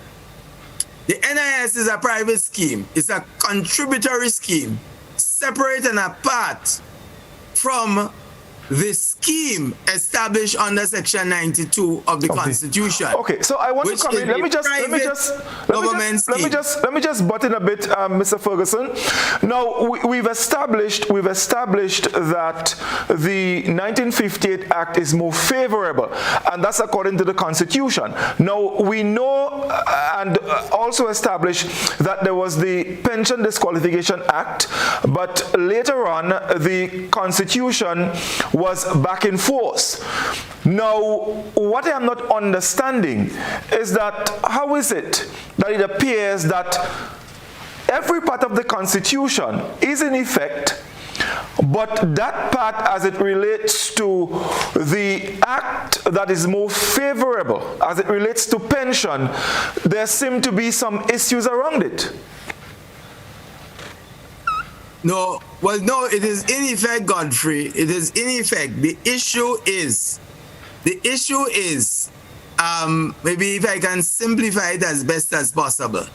the NIS is a private scheme. It's a contributory scheme, separate and apart from the scheme established under Section 92 of the Constitution. Okay, so I want to come in. Let me just butt in a bit, Mr. Ferguson. Now we've established that the 1958 Act is more favorable, and that's according to the Constitution. Now we know and also established that there was the Pension Disqualification Act, but later on the Constitution was back in force. Now, what I am not understanding is that how is it that it appears that every part of the Constitution is in effect, but that part as it relates to the act that is more favorable, as it relates to pension, there seem to be some issues around it? No, well, no, it is in effect, Godfrey. It is in effect. The issue is, maybe if I can simplify it as best as possible,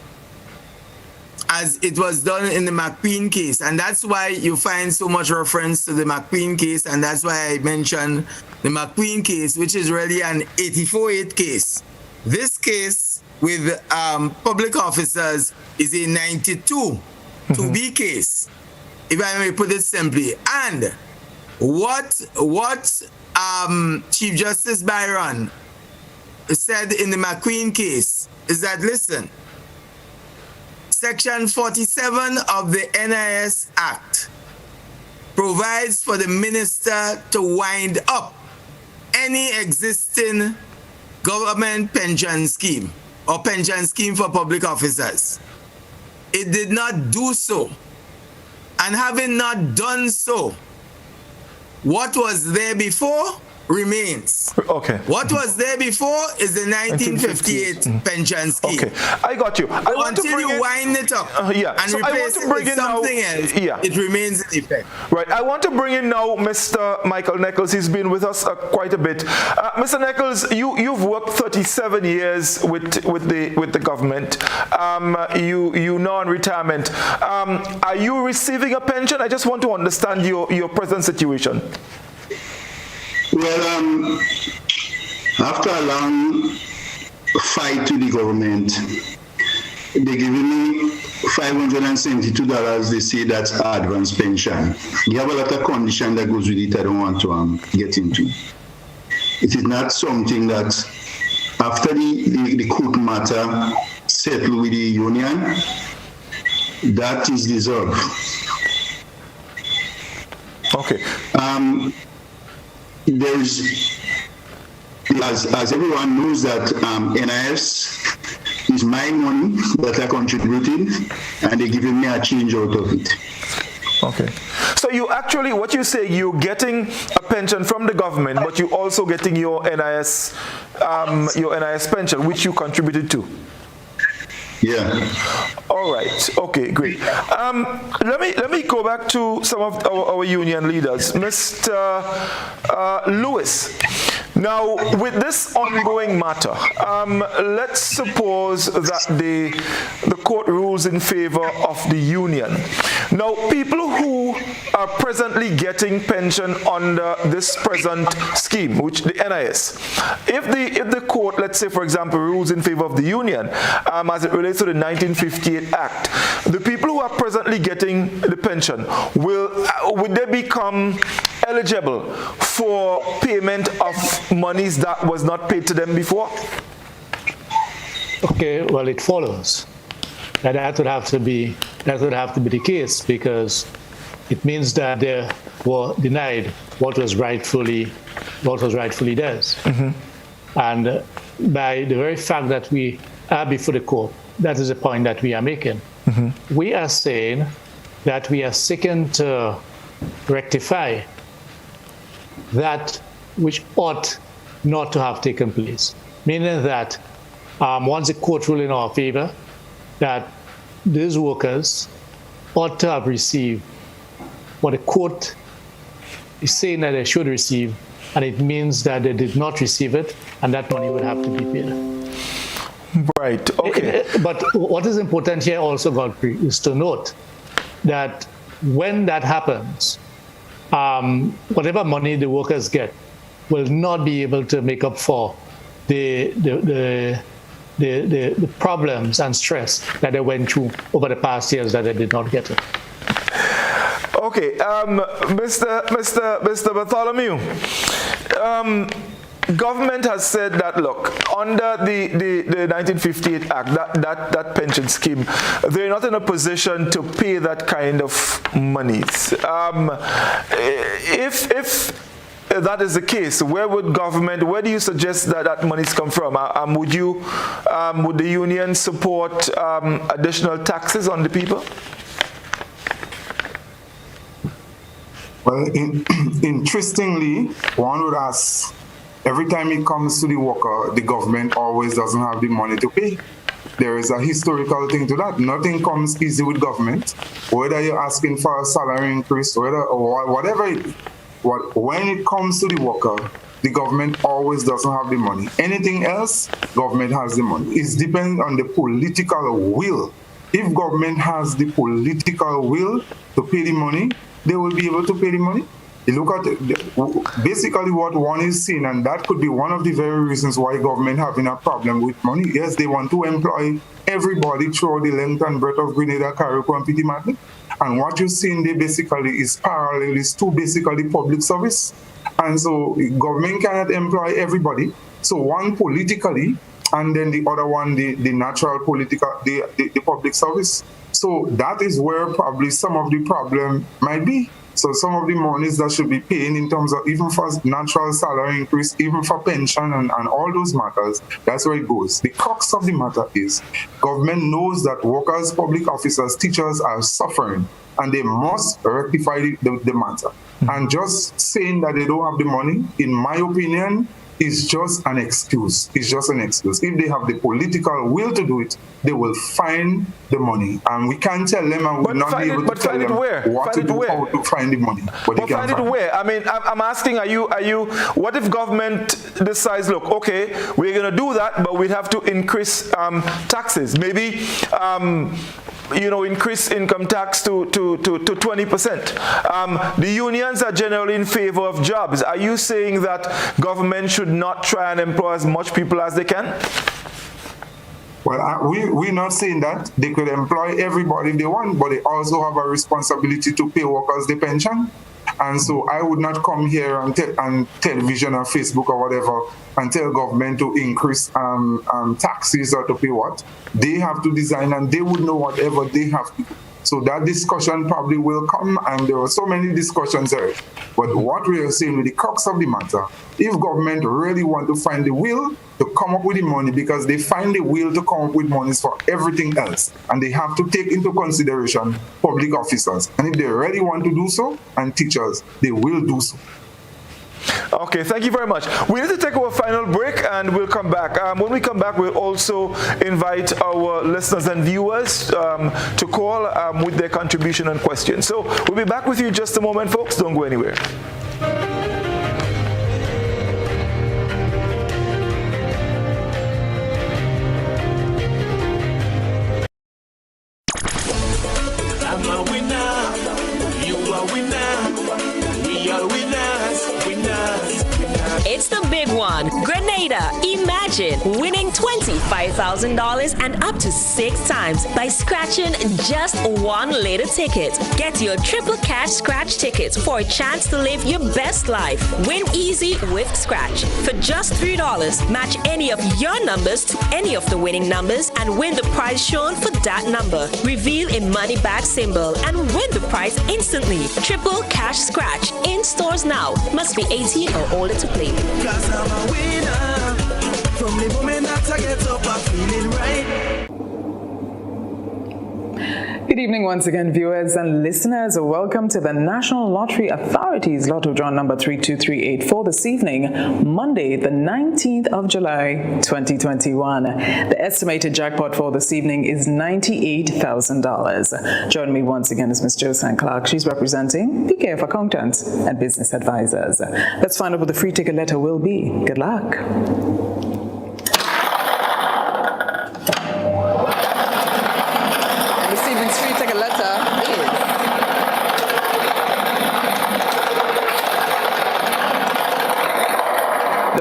as it was done in the McQueen case. And that's why you find so much reference to the McQueen case, and that's why I mentioned the McQueen case, which is really an 84-8 case. This case with public officers is a 92 2B case, if I may put it simply. And what Chief Justice Byron said in the McQueen case is that, listen, Section 47 of the NIS Act provides for the minister to wind up any existing government pension scheme or pension scheme for public officers. It did not do so. And having not done so, what was there before remains. Okay. What was there before is the 1958 pension scheme. Okay, I got you. Until you wind it up and replace it with something else, it remains in effect. Right. I want to bring in now Mr. Michael Neckles. He's been with us quite a bit. Mr. Neckles, you've worked 37 years with the government. You now in retirement. Are you receiving a pension? I just want to understand your present situation. Well, after a long fight to the government, they giving me $572. They say that's advance pension. You have a lot of condition that goes with it. I don't want to get into. It is not something that after the court matter settled with the union, that is deserved. Okay. There's, as everyone knows, that NIS is my money that I contributed, and they're giving me a change out of it. Okay. So you actually, what you say, you're getting a pension from the government, but you're also getting your NIS pension, which you contributed to. Yeah. All right. Okay, great. Let me go back to some of our union leaders. Mr. Lewis. Now, with this ongoing matter, let's suppose that the court rules in favor of the union. Now, people who are presently getting pension under this present scheme, which the NIS, if the court, let's say, for example, rules in favor of the union, as it relates to the 1958 Act, the people who are presently getting the pension, would they become eligible for payment of monies that was not paid to them before? Okay, well, it follows that would have to be the case, because it means that they were denied what was rightfully theirs. Mm-hmm. And by the very fact that we are before the court, that is the point that we are making. Mm-hmm. We are saying that we are seeking to rectify that which ought not to have taken place. Meaning that once the court ruled in our favor, that these workers ought to have received what the court is saying that they should receive, and it means that they did not receive it, and that money would have to be paid. Right, okay. But what is important here also, Godfrey, is to note that when that happens, whatever money the workers get will not be able to make up for the problems and stress that they went through over the past years that they did not get it. Okay, Mr. Bartholomew, government has said that, look, under the 1958 Act, that pension scheme, they're not in a position to pay that kind of monies. If that is the case, where do you suggest that monies come from? Would the union support additional taxes on the people? Well, interestingly, one would ask, every time it comes to the worker, the government always doesn't have the money to pay. There is a historical thing to that. Nothing comes easy with government. Whether you're asking for a salary increase, when it comes to the worker, the government always doesn't have the money. Anything else, government has the money. It depends on the political will. If government has the political will to pay the money, they will be able to pay the money. You look at basically what one is seeing, and that could be one of the very reasons why government having a problem with money. Yes, they want to employ everybody throughout the length and breadth of Grenada, Carriacou, and Petit Martinique. And what you're seeing there basically is parallel to basically public service. And so government cannot employ everybody. So one politically, and then the other one, the natural political, the public service. So that is where probably some of the problem might be. So some of the monies that should be paying in terms of even for natural salary increase, even for pension and all those matters, that's where it goes. The crux of the matter is government knows that workers, public officers, teachers are suffering and they must rectify the matter. And just saying that they don't have the money, in my opinion, is just an excuse. It's just an excuse. If they have the political will to do it, they will find the money. And we can't tell them, and we'll not be able to tell them what to do, how to find the money. But they can't find it where? I mean, I'm asking, what if government decides, look, okay, we're going to do that, but we'd have to increase taxes. Maybe increase income tax to 20%. The unions are generally in favor of jobs. Are you saying that government should not try and employ as much people as they can? Well, we're not saying that. They could employ everybody they want, but they also have a responsibility to pay workers the pension. And so I would not come here on television or Facebook or whatever and tell government to increase taxes or to pay what. They have to design, and they would know whatever they have to do. So that discussion probably will come, and there are so many discussions there. But what we are saying with the crux of the matter, if government really want to find the will to come up with the money, because they find the will to come up with monies for everything else, and they have to take into consideration public officers. And if they really want to do so, and teachers, they will do so. Okay, thank you very much. We need to take our final break and we'll come back. When we come back, we'll also invite our listeners and viewers to call with their contribution and questions. So we'll be back with you in just a moment, folks. Don't go anywhere. I'm a winner, you are winner, we are winners, winners. It's the big one. Grenada, imagine winning $25,000 and up to 6 times by scratching just one lotto ticket. Get your triple cash scratch tickets for a chance to live your best life. Win easy with Scratch. For just $3, match any of your numbers to any of the winning numbers and win the prize shown for that number. Reveal a money back symbol and win the prize instantly. Triple cash scratch in stores now. Must be 18 or older to play. Cause I'm a winner. From the moment that I get up, I'm feeling right. Good evening once again, viewers and listeners. Welcome to the National Lottery Authority's Lotto Draw number 32384 for this evening, Monday, the 19th of July, 2021. The estimated jackpot for this evening is $98,000. Joining me once again is Ms. Josephine Clark. She's representing PKF Accountants and Business Advisors. Let's find out what the free ticket letter will be. Good luck.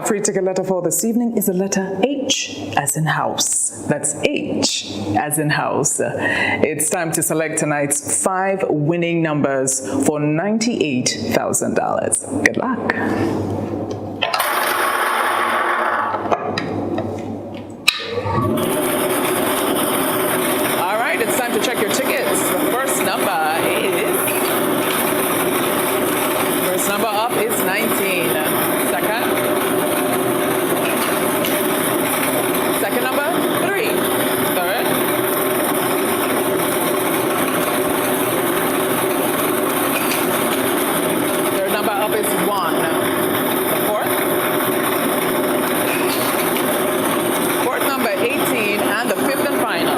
free ticket letter for this evening is the letter H as in house. That's H as in house. It's time to select tonight's 5 winning numbers for $98,000. Good luck. All right, it's time to check your tickets. The first number up is 19. Second number, 3. Third. Third number up is 1. Fourth number, 18, and the fifth and final.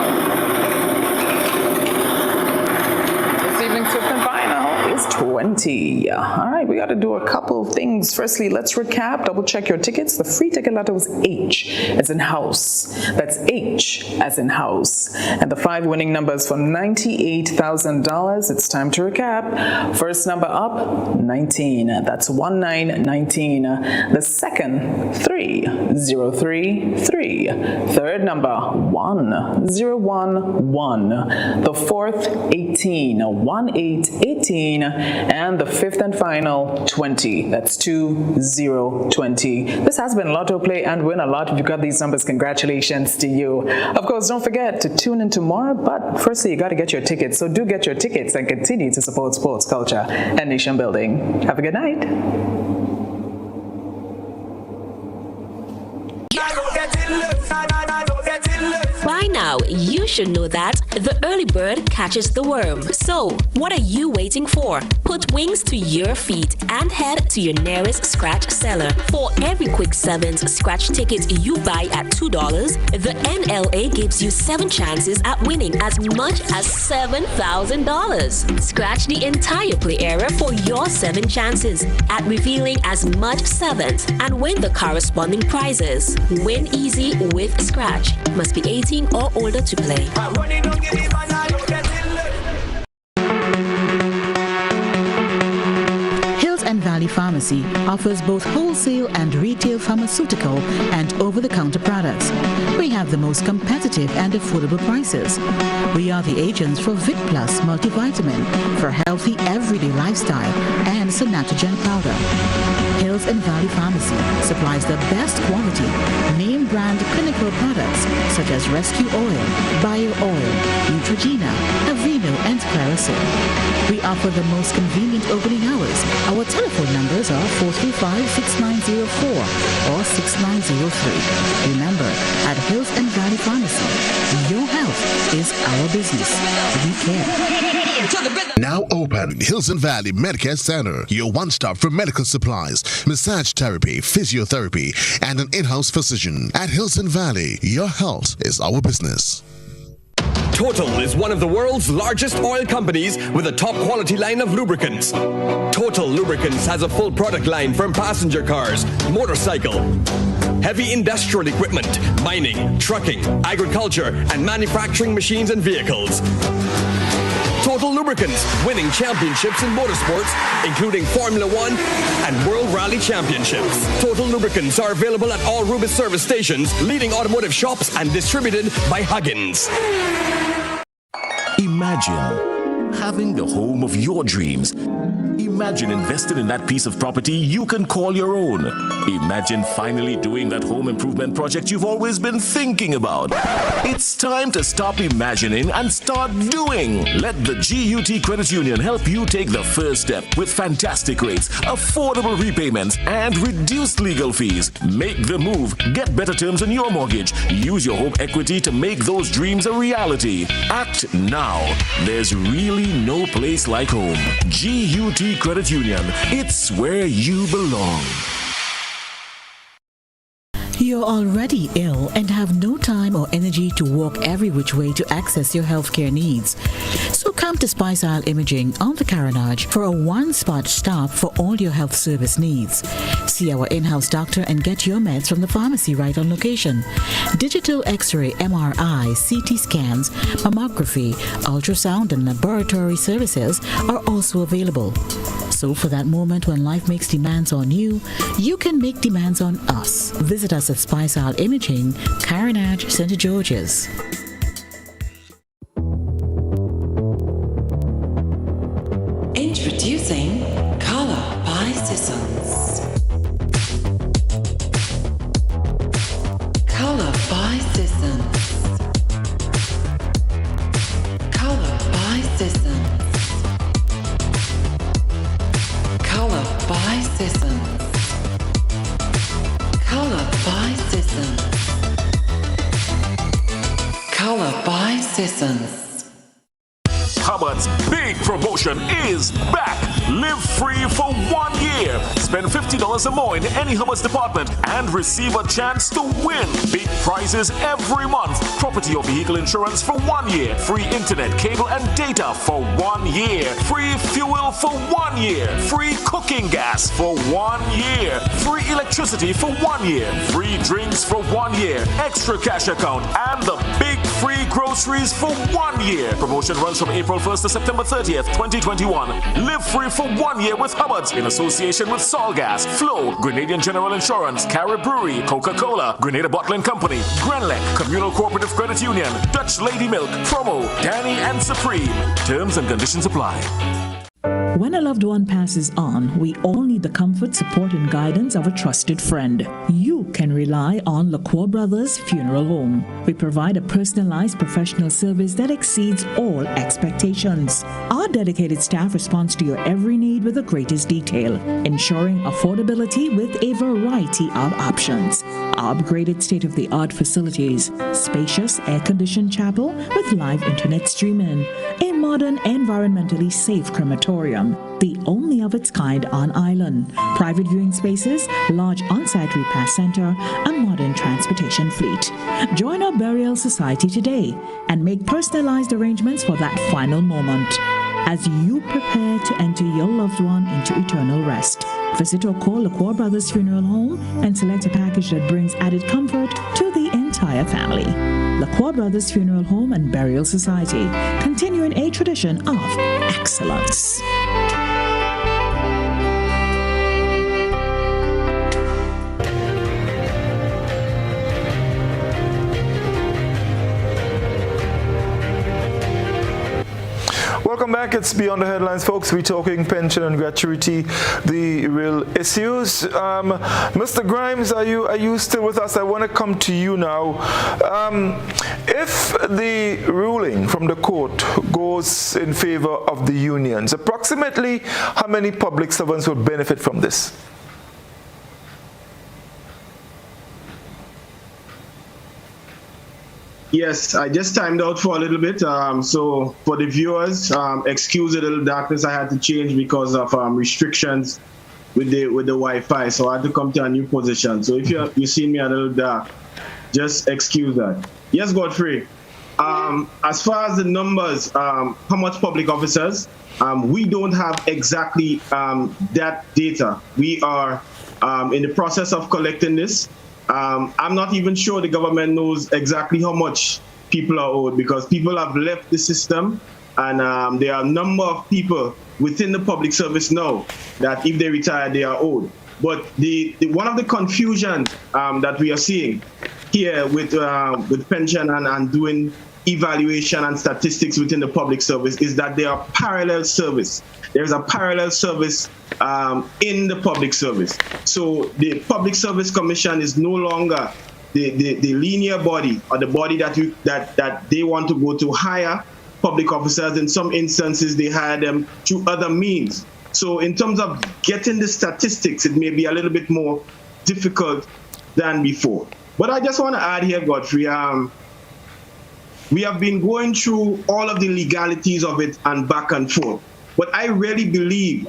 This evening's fifth and final is 20. All right, we got to do a couple of things. Firstly, let's recap, double check your tickets. The free ticket letter was H as in house. That's H as in house. And the 5 winning numbers for $98,000. It's time to recap. First number up, 19. That's 1919. The second, 3033. Third number, 1011. The fourth, 18. 1818. And the fifth and final, 20. That's 2020. This has been Lotto Play and Win a Lot. If you got these numbers, congratulations to you. Of course, don't forget to tune in tomorrow, but firstly, you got to get your tickets. So do get your tickets and continue to support sports, culture, and nation building. Have a good night. By now, you should know that the early bird catches the worm. So, what are you waiting for? Put wings to your feet and head to your nearest scratch seller. For every Quick 7's scratch ticket you buy at $2, the NLA gives you 7 chances at winning as much as $7,000. Scratch the entire play area for your 7 chances at revealing as much 7s and win the corresponding prizes. Win easy with Scratch. Must be 18 or older to play. Hills and Valley Pharmacy offers both wholesale and retail pharmaceutical and over-the-counter products. We have the most competitive and affordable prices. We are the agents for Vit Plus multivitamin for healthy everyday lifestyle and Sonatogen powder. Hills and Valley Pharmacy supplies the best quality, name brand clinical products such as Rescue Oil, Bio Oil, Neutrogena, Aveeno, and Claritin. We offer the most convenient opening hours. Our telephone numbers are 435-6904 or 6903. Remember, at Hills and Valley Pharmacy, your health is our business. We care. Now open Hills and Valley Medicare Center, your one-stop for medical supplies, massage therapy, physiotherapy, and an in-house physician. At Hills and Valley, your health is our business. Total is one of the world's largest oil companies with a top quality line of lubricants. Total Lubricants has a full product line from passenger cars, motorcycle, heavy industrial equipment, mining, trucking, agriculture, and manufacturing machines and vehicles. Total Lubricants, winning championships in motorsports, including Formula One and World Rally Championships. Total Lubricants are available at all Rubis service stations, leading automotive shops, and distributed by Huggins. Imagine having the home of your dreams. Imagine investing in that piece of property you can call your own. Imagine finally doing that home improvement project you've always been thinking about. It's time to stop imagining and start doing. Let the GUT Credit Union help you take the first step with fantastic rates, affordable repayments, and reduced legal fees. Make the move. Get better terms on your mortgage. Use your home equity to make those dreams a reality. Act now. There's really no place like home. GUT Credit Union. It's where you belong. You're already ill and have no time or energy to walk every which way to access your healthcare needs. So come to Spice Isle Imaging on the Carenage for a one-spot stop for all your health service needs. See our in-house doctor and get your meds from the pharmacy right on location. Digital X-ray, MRI, CT scans, mammography, ultrasound, and laboratory services are also available. So for that moment when life makes demands on you, you can make demands on us. Visit us at Spice Isle Imaging, Carenage, St. George's. Introducing Color by Sissons. Color by Sissons. Color by Sissons. Color by Sissons. Color by Sissons. Color by Sissons. Hubbard's big promotion is back. Live free for 1 year. Spend $50 or more in any Hubbard's department and receive a chance to win big prizes every month. Property or vehicle insurance for 1 year. Free internet, cable, and data for 1 year. Free fuel for 1 year. Free cooking gas for 1 year. Free electricity for 1 year. Free drinks for 1 year. Extra cash account and the big free groceries for 1 year. Promotion runs from April 1st to September 30th, 2021. Live free for 1 year with Hubbard's in association with Solgas, Flow, Grenadian General Insurance, Carib Brewery, Coca-Cola, Grenada Bottling Company, Grenlec, Communal Cooperative Credit Union, Dutch Lady Milk, Promo, Danny and Supreme. Terms and conditions apply. When a loved one passes on, we all need the comfort, support, and guidance of a trusted friend. You can rely on LaCour Brothers Funeral Home. We provide a personalized professional service that exceeds all expectations. Our dedicated staff responds to your every need with the greatest detail, ensuring affordability with a variety of options. Our upgraded state-of-the-art facilities, spacious air-conditioned chapel with live internet streaming, a modern, environmentally safe crematorium, the only of its kind on island, private viewing spaces, large on-site repast center, a modern transportation fleet. Join our burial society today and make personalized arrangements for that final moment as you prepare to enter your loved one into eternal rest. Visit or call LaCour Brothers Funeral Home and select a package that brings added comfort to the entire family. LaCour Brothers Funeral Home and Burial Society, continuing a tradition of excellence. Welcome back. It's Beyond the Headlines, folks. We're talking pension and gratuity, the real issues. Mr. Grimes, are you still with us? I want to come to you now. If the ruling from the court goes in favor of the unions, approximately how many public servants will benefit from this? Yes, I just timed out for a little bit. So for the viewers, excuse the little darkness I had to change because of restrictions with the Wi-Fi. So I had to come to a new position. So if you see me a little dark, just excuse that. Yes, Godfrey. As far as the numbers, how much public officers, we don't have exactly that data. We are in the process of collecting this. I'm not even sure the government knows exactly how much people are owed because people have left the system and there are a number of people within the public service now that if they retire, they are owed. But the one of the confusions that we are seeing here with pension and doing evaluation and statistics within the public service is that there are parallel service. There's a parallel service in the public service. So the Public Service Commission is no longer the linear body or the body that they want to go to hire public officers. In some instances, they hire them through other means. So in terms of getting the statistics, it may be a little bit more difficult than before. But I just want to add here, Godfrey, we have been going through all of the legalities of it and back and forth. But I really believe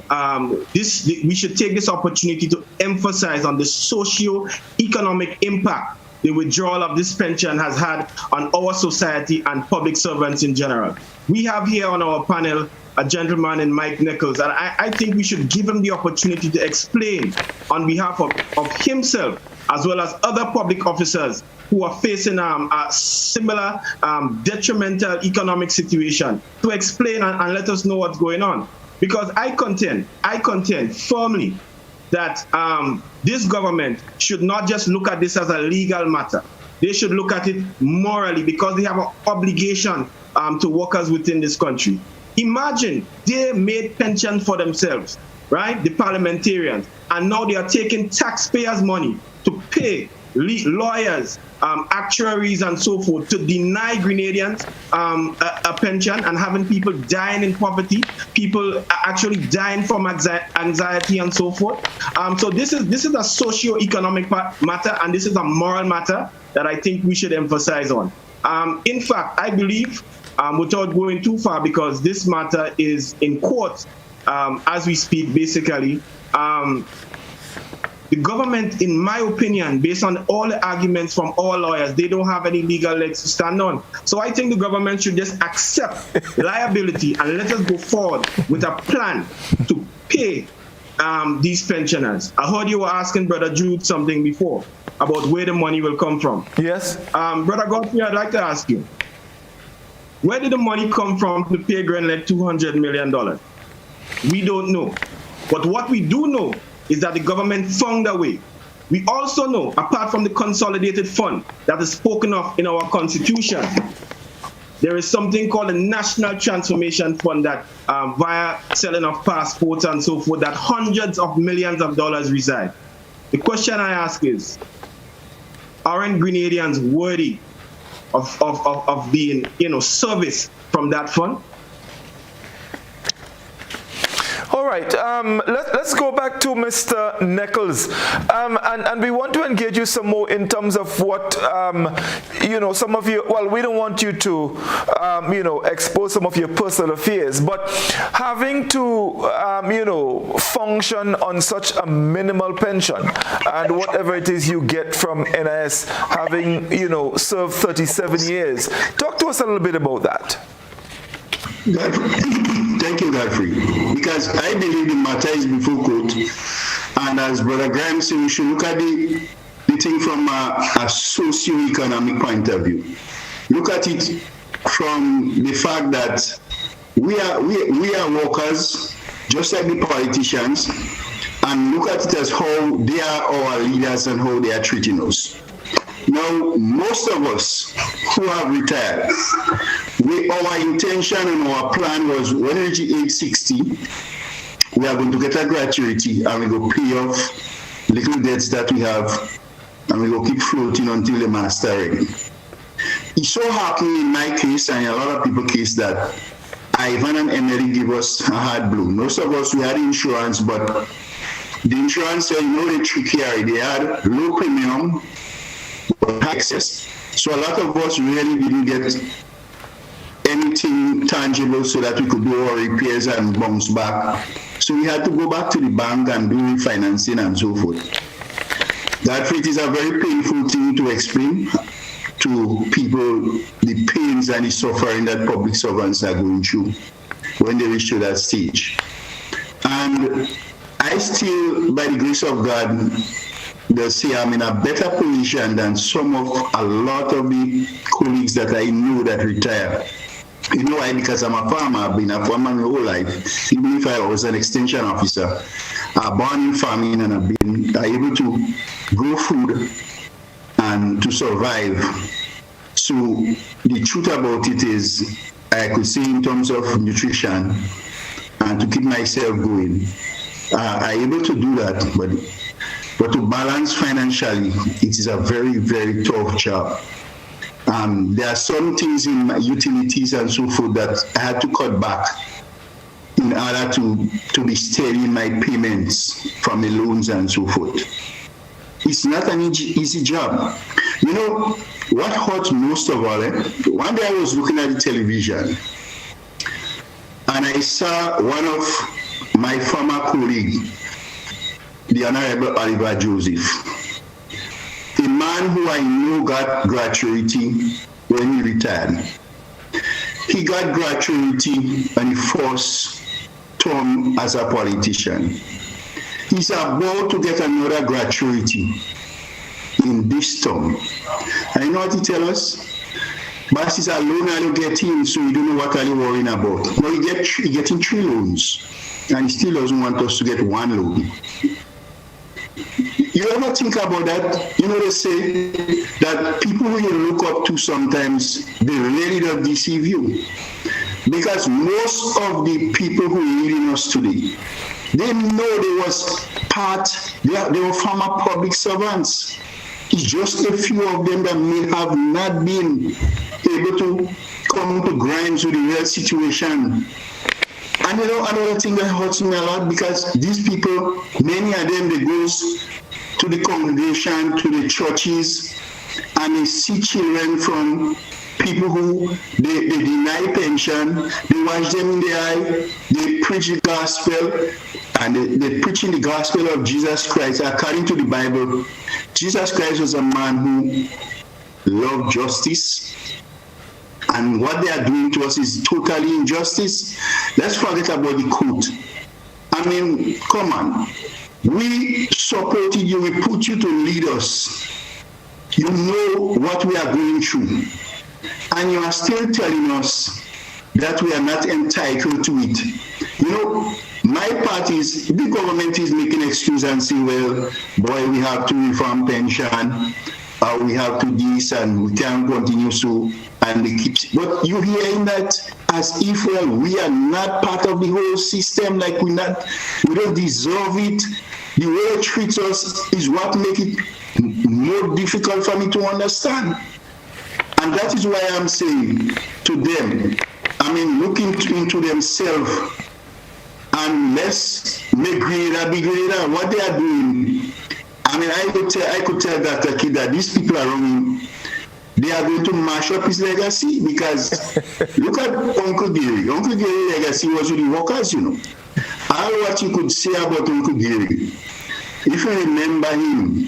we should take this opportunity to emphasize on the socio-economic impact the withdrawal of this pension has had on our society and public servants in general. We have here on our panel a gentleman in Mike Neckles, and I think we should give him the opportunity to explain on behalf of himself as well as other public officers who are facing a similar detrimental economic situation to explain and let us know what's going on. because I contend firmly that this government should not just look at this as a legal matter. They should look at it morally, because they have an obligation to workers within this country. Imagine they made pension for themselves, right? The parliamentarians, and now they are taking taxpayers' money to pay lawyers, actuaries, and so forth, to deny Grenadians a pension, and having people dying in poverty, people actually dying from anxiety and so forth. So this is a socio-economic matter, and this is a moral matter that I think we should emphasize on. In fact, I believe, without going too far, because this matter is in court as we speak, basically, the government, in my opinion, based on all the arguments from all lawyers, they don't have any legal legs to stand on. So I think the government should just accept liability and let us go forward with a plan to pay these pensioners. I heard you were asking Brother Jude something before about where the money will come from. Yes. Brother Godfrey, I'd like to ask you, where did the money come from to pay Grenada $200 million? We don't know. But what we do know is that the government found a way. We also know, apart from the consolidated fund that is spoken of in our constitution, there is something called the National Transformation Fund that, via selling of passports and so forth, that hundreds of millions of dollars reside. The question I ask is, aren't Grenadians worthy of being, serviced from that fund? All right, let's go back to Mr. Neckles, and we want to engage you some more in terms of what, some of you, well, we don't want you to, expose some of your personal affairs, but having to, function on such a minimal pension and whatever it is you get from NIS, having, served 37 years. Talk to us a little bit about that. Thank you, Godfrey. Because I believe the matter is before court, and as Brother Graham said, we should look at the thing from a socio-economic point of view. Look at it from the fact that we are workers, just like the politicians, and look at it as how they are our leaders and how they are treating us. Now, most of us who have retired, our intention and our plan was when we reach age 60, we are going to get a gratuity and we go pay off little debts that we have, and we go keep floating until the master ready. It so happened in my case and in a lot of people's case that Ivan and Emily give us a hard blow. Most of us, we had insurance, but the insurance said, they trick here. They had low premium, access. So a lot of us really didn't get anything tangible so that we could do our repairs and bounce back. So we had to go back to the bank and do refinancing and so forth. That it is a very painful thing to explain to people, the pains and the suffering that public servants are going through when they reach to that stage. And I still, by the grace of God, they'll say I'm in a better position than a lot of the colleagues that I know that retire. You know why? Because I'm a farmer. I've been a farmer my whole life. Even if I was an extension officer, I'm born in farming and I've been able to grow food and to survive. So the truth about it is, I could say in terms of nutrition and to keep myself going, I'm able to do that, but to balance financially, it is a very, very tough job. There are some things in my utilities and so forth that I had to cut back in order to be steady in my payments from the loans and so forth. It's not an easy job. You know, what hurts most of all, one day I was looking at the television and I saw one of my former colleagues, the Honorable Oliver Joseph, a man who I know got gratuity when he retired. He got gratuity on the first term as a politician. He's about to get another gratuity in this term. And you know what he tell us? But he's a loan and you get him, so you don't know what are you worrying about. Now he getting 3 loans. and he still doesn't want us to get one loan. You ever think about that? You know, they say that people who you look up to sometimes, they really don't deceive you. Because most of the people who are leading us today, they know they were former public servants. It's just a few of them that may have not been able to come to grips with the real situation. And you know, another thing that hurts me a lot, because these people, many of them, they go to the congregation, to the churches, and they see children from people who they deny pension, they watch them in the eye, they preach the gospel, and they preaching the gospel of Jesus Christ. According to the Bible, Jesus Christ was a man who loved justice, and what they are doing to us is totally injustice. Let's forget about the court. I mean, come on. We supported you, we put you to lead us. You know what we are going through. And you are still telling us that we are not entitled to it. You know, my part is, the government is making excuses and saying, well, boy, we have to reform pension, we have to this, and we can't continue so, and they keep, but you're hearing that as if, well, we are not part of the whole system, like we don't deserve it. The way it treats us is what makes it more difficult for me to understand. And that is why I'm saying to them, I mean, look into themselves, and let's make Grenada be Grenada. What they are doing, I mean, I could tell that kid that these people are wrong. They are going to mash up his legacy, because look at Uncle Gary. Uncle Gary's legacy was with the workers, you know. All what you could say about Uncle Gary, if you remember him,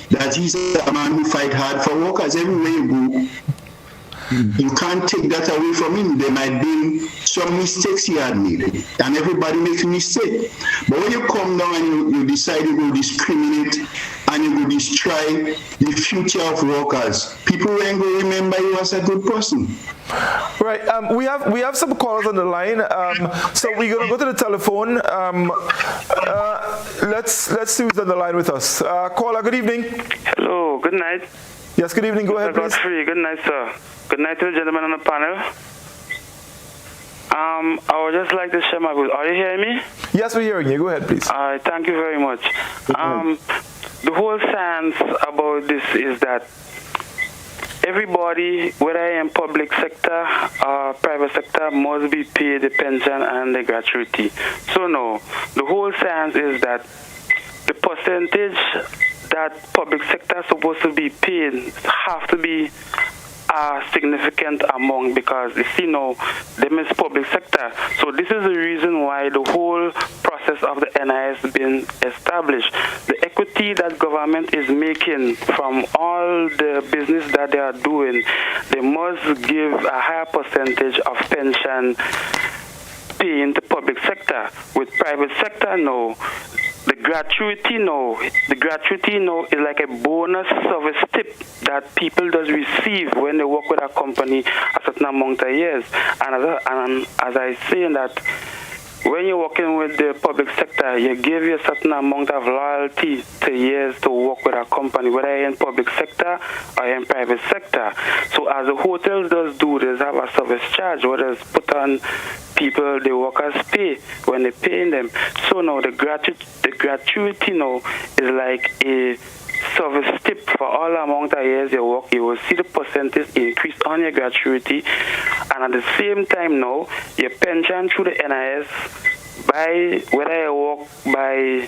that he's a man who fight hard for workers everywhere you go. You can't take that away from him. There might be some mistakes he had made, and everybody makes mistakes. But when you come down and you decide you will discriminate and you will destroy the future of workers, people ain't going to remember you as a good person. Right. We have some callers on the line. So we're going to go to the telephone. Let's see who's on the line with us. Caller, good evening. Hello. Good night. Yes, good evening. Go ahead, please. Godfrey. Good night, sir. Good night to the gentleman on the panel. I would just like to share my views. Are you hearing me? Yes, we're hearing you. Go ahead, please. All right, thank you very much. The whole sense about this is that everybody, whether in public sector or private sector, must be paid the pension and the gratuity. So no, the whole sense is that the percentage that public sector is supposed to be paid have to be a significant amount, because you see now, them is public sector. So this is the reason why the whole process of the NIS has been established. The equity that government is making from all the business that they are doing, they must give a higher percentage of pension paying the public sector. With private sector, no. The gratuity now is like a bonus service tip that people does receive when they work with a company a certain amount of years. And as I say that, when you're working with the public sector, you give you a certain amount of loyalty to years to work with a company, whether you're in public sector or in private sector. So as the hotels does do, they have a service charge, whether it's put on people, the workers pay when they're paying them. So now the gratuity now is like a service tip for all amount of years you work. You will see the percentage increase on your gratuity, and at the same time now your pension through the NIS, by whether you work by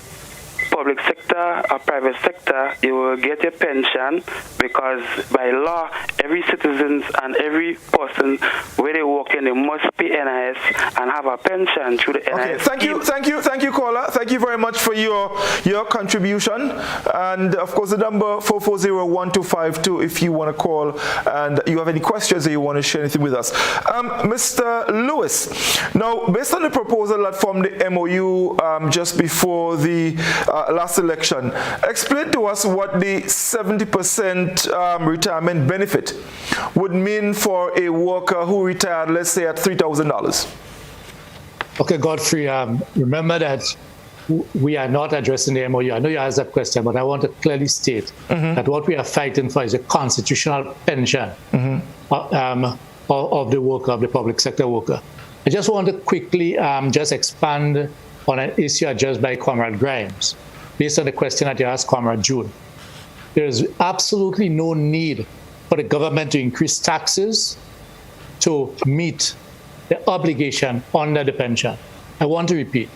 public sector or private sector, you will get your pension, because by law every citizen and every person where they work in, they must pay NIS and have a pension through the NIS. Okay, thank you, caller. Thank you very much for your contribution. And of course, the number 440-1252 if you want to call and you have any questions or you want to share anything with us. Mr. Lewis, now based on the proposal that formed the MOU just before the last election, explain to us what the 70% retirement benefit would mean for a worker who retired, let's say, at $3,000. Okay, Godfrey, remember that we are not addressing the MOU. I know you asked that question, but I want to clearly state that what we are fighting for is a constitutional pension of the worker, of the public sector worker. I just want to quickly just expand on an issue addressed by Comrade Grimes, based on the question that you asked Comrade Jude. There is absolutely no need for the government to increase taxes to meet the obligation under the pension. I want to repeat,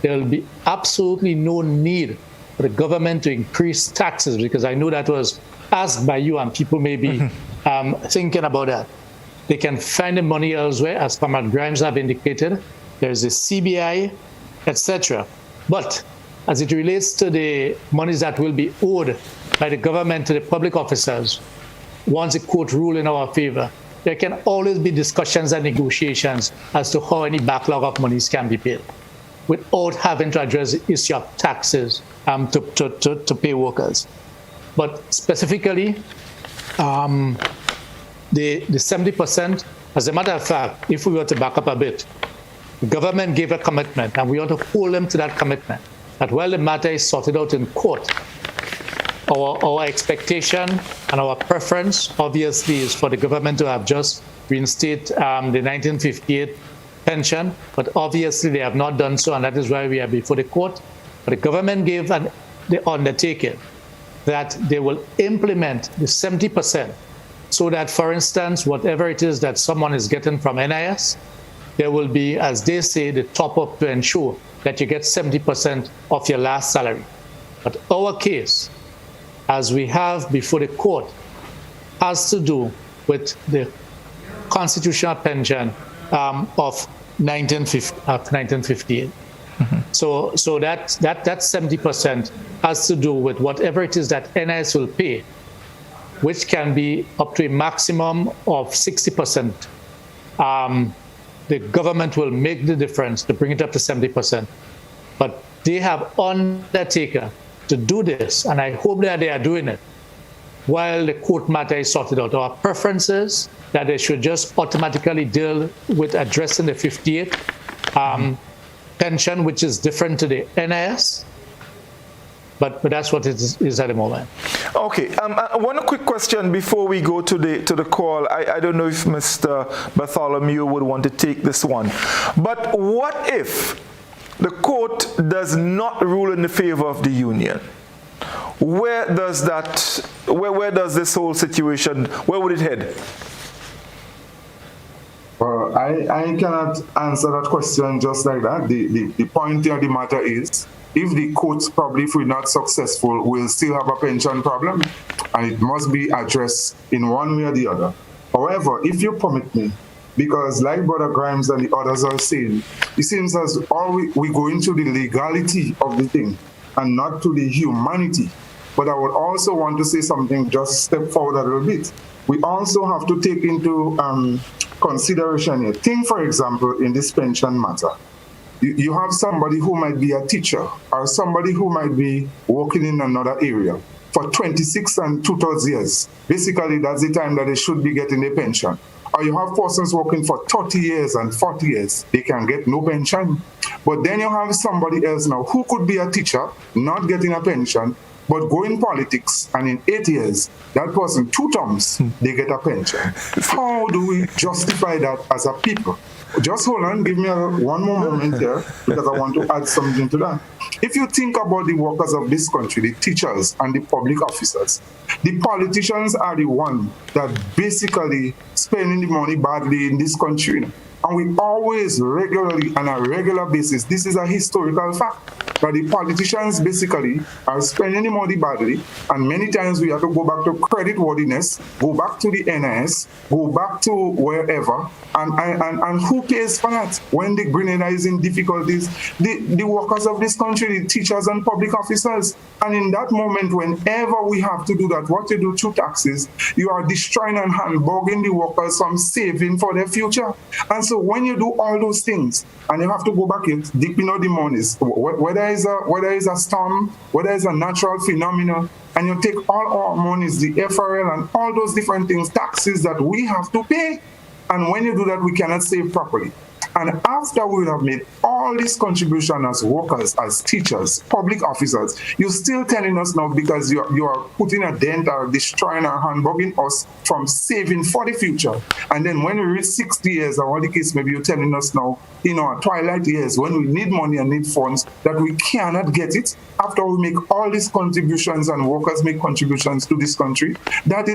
there will be absolutely no need for the government to increase taxes, because I know that was asked by you and people may be thinking about that. They can find the money elsewhere, as Comrade Grimes have indicated. There's a CBI, etc. But as it relates to the monies that will be owed by the government to the public officers, once the court rule in our favor, there can always be discussions and negotiations as to how any backlog of monies can be paid, without having to address the issue of taxes to pay workers. But specifically, the 70%, as a matter of fact, if we were to back up a bit, the government gave a commitment, and we want to hold them to that commitment, that while the matter is sorted out in court, our expectation and our preference, obviously, is for the government to have just reinstated the 1958 pension, but obviously they have not done so, and that is why we are before the court. But the government gave the undertaking that they will implement the 70%, so that, for instance, whatever it is that someone is getting from NIS, there will be, as they say, the top-up to ensure that you get 70% of your last salary. But our case, as we have before the court, has to do with the constitutional pension of 1958. So that 70% has to do with whatever it is that NIS will pay, which can be up to a maximum of 60%. The government will make the difference to bring it up to 70%. But they have undertaken to do this, and I hope that they are doing it while the court matter is sorted out. Our preference is that they should just automatically deal with addressing the 58 pension, which is different to the NIS. But that's what it is at the moment. Okay. One quick question before we go to the call. I don't know if Mr. Bartholomew would want to take this one. But what if the court does not rule in the favor of the union? Where does this whole situation, where would it head? Well, I cannot answer that question just like that. The point of the matter is, if the courts probably, if we're not successful, we'll still have a pension problem, and it must be addressed in one way or the other. However, if you permit me, because like Brother Grimes and the others are saying, it seems as all we go into the legality of the thing and not to the humanity. But I would also want to say something, just step forward a little bit. We also have to take into consideration here. Think, for example, in this pension matter, you have somebody who might be a teacher or somebody who might be working in another area for 26 and 2/3 years. Basically, that's the time that they should be getting a pension. Or you have persons working for 30 years and 40 years, they can get no pension. But then you have somebody else now who could be a teacher, not getting a pension, but go in politics, and in 8 years, that person, 2 terms, they get a pension. How do we justify that as a people? Just hold on, give me one more moment here, because I want to add something to that. If you think about the workers of this country, the teachers and the public officers, the politicians are the ones that basically spending the money badly in this country. And we always regularly, on a regular basis, this is a historical fact, that the politicians basically are spending the money badly, and many times we have to go back to creditworthiness, go back to the NIS, go back to wherever, and who pays for that? When the Grenada is in difficulties, the workers of this country, the teachers and public officers. And in that moment, whenever we have to do that, what you do through taxes, you are destroying and handbugging the workers from saving for their future. And so when you do all those things, and you have to go back in, deep in all the monies, whether it's a storm, whether it's a natural phenomenon, and you take all our monies, the FRL and all those different things, taxes that we have to pay. And when you do that, we cannot save properly. And after we would have made all this contribution as workers, as teachers, public officers, you're still telling us now because you are putting a dent or destroying or handbugging us from saving for the future. And then when we reach 60 years or what the case maybe you're telling us now, in our twilight years, when we need money and need funds, that we cannot get it after we make all these contributions and workers make contributions to this country. That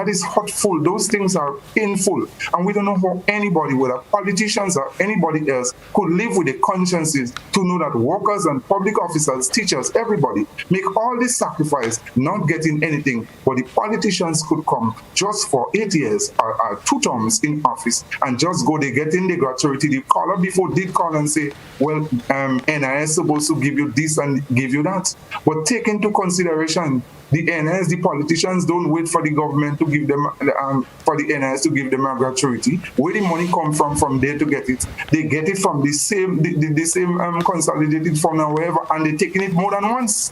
is hurtful. Those things are painful. And we don't know how anybody, whether politicians or anybody else, could live with the consciences to know that workers and public officers, teachers, everybody, make all this sacrifice, not getting anything, but the politicians could come just for 8 years or 2 terms in office and just go, they get in the gratuity. The caller before did call and say, well, NIS is supposed to give you this and give you that. But take into consideration, the NIS, the politicians don't wait for the government to give them, for the NIS to give them a gratuity. Where the money come from there to get it? They get it from the same consolidated fund or wherever, and they're taking it more than once.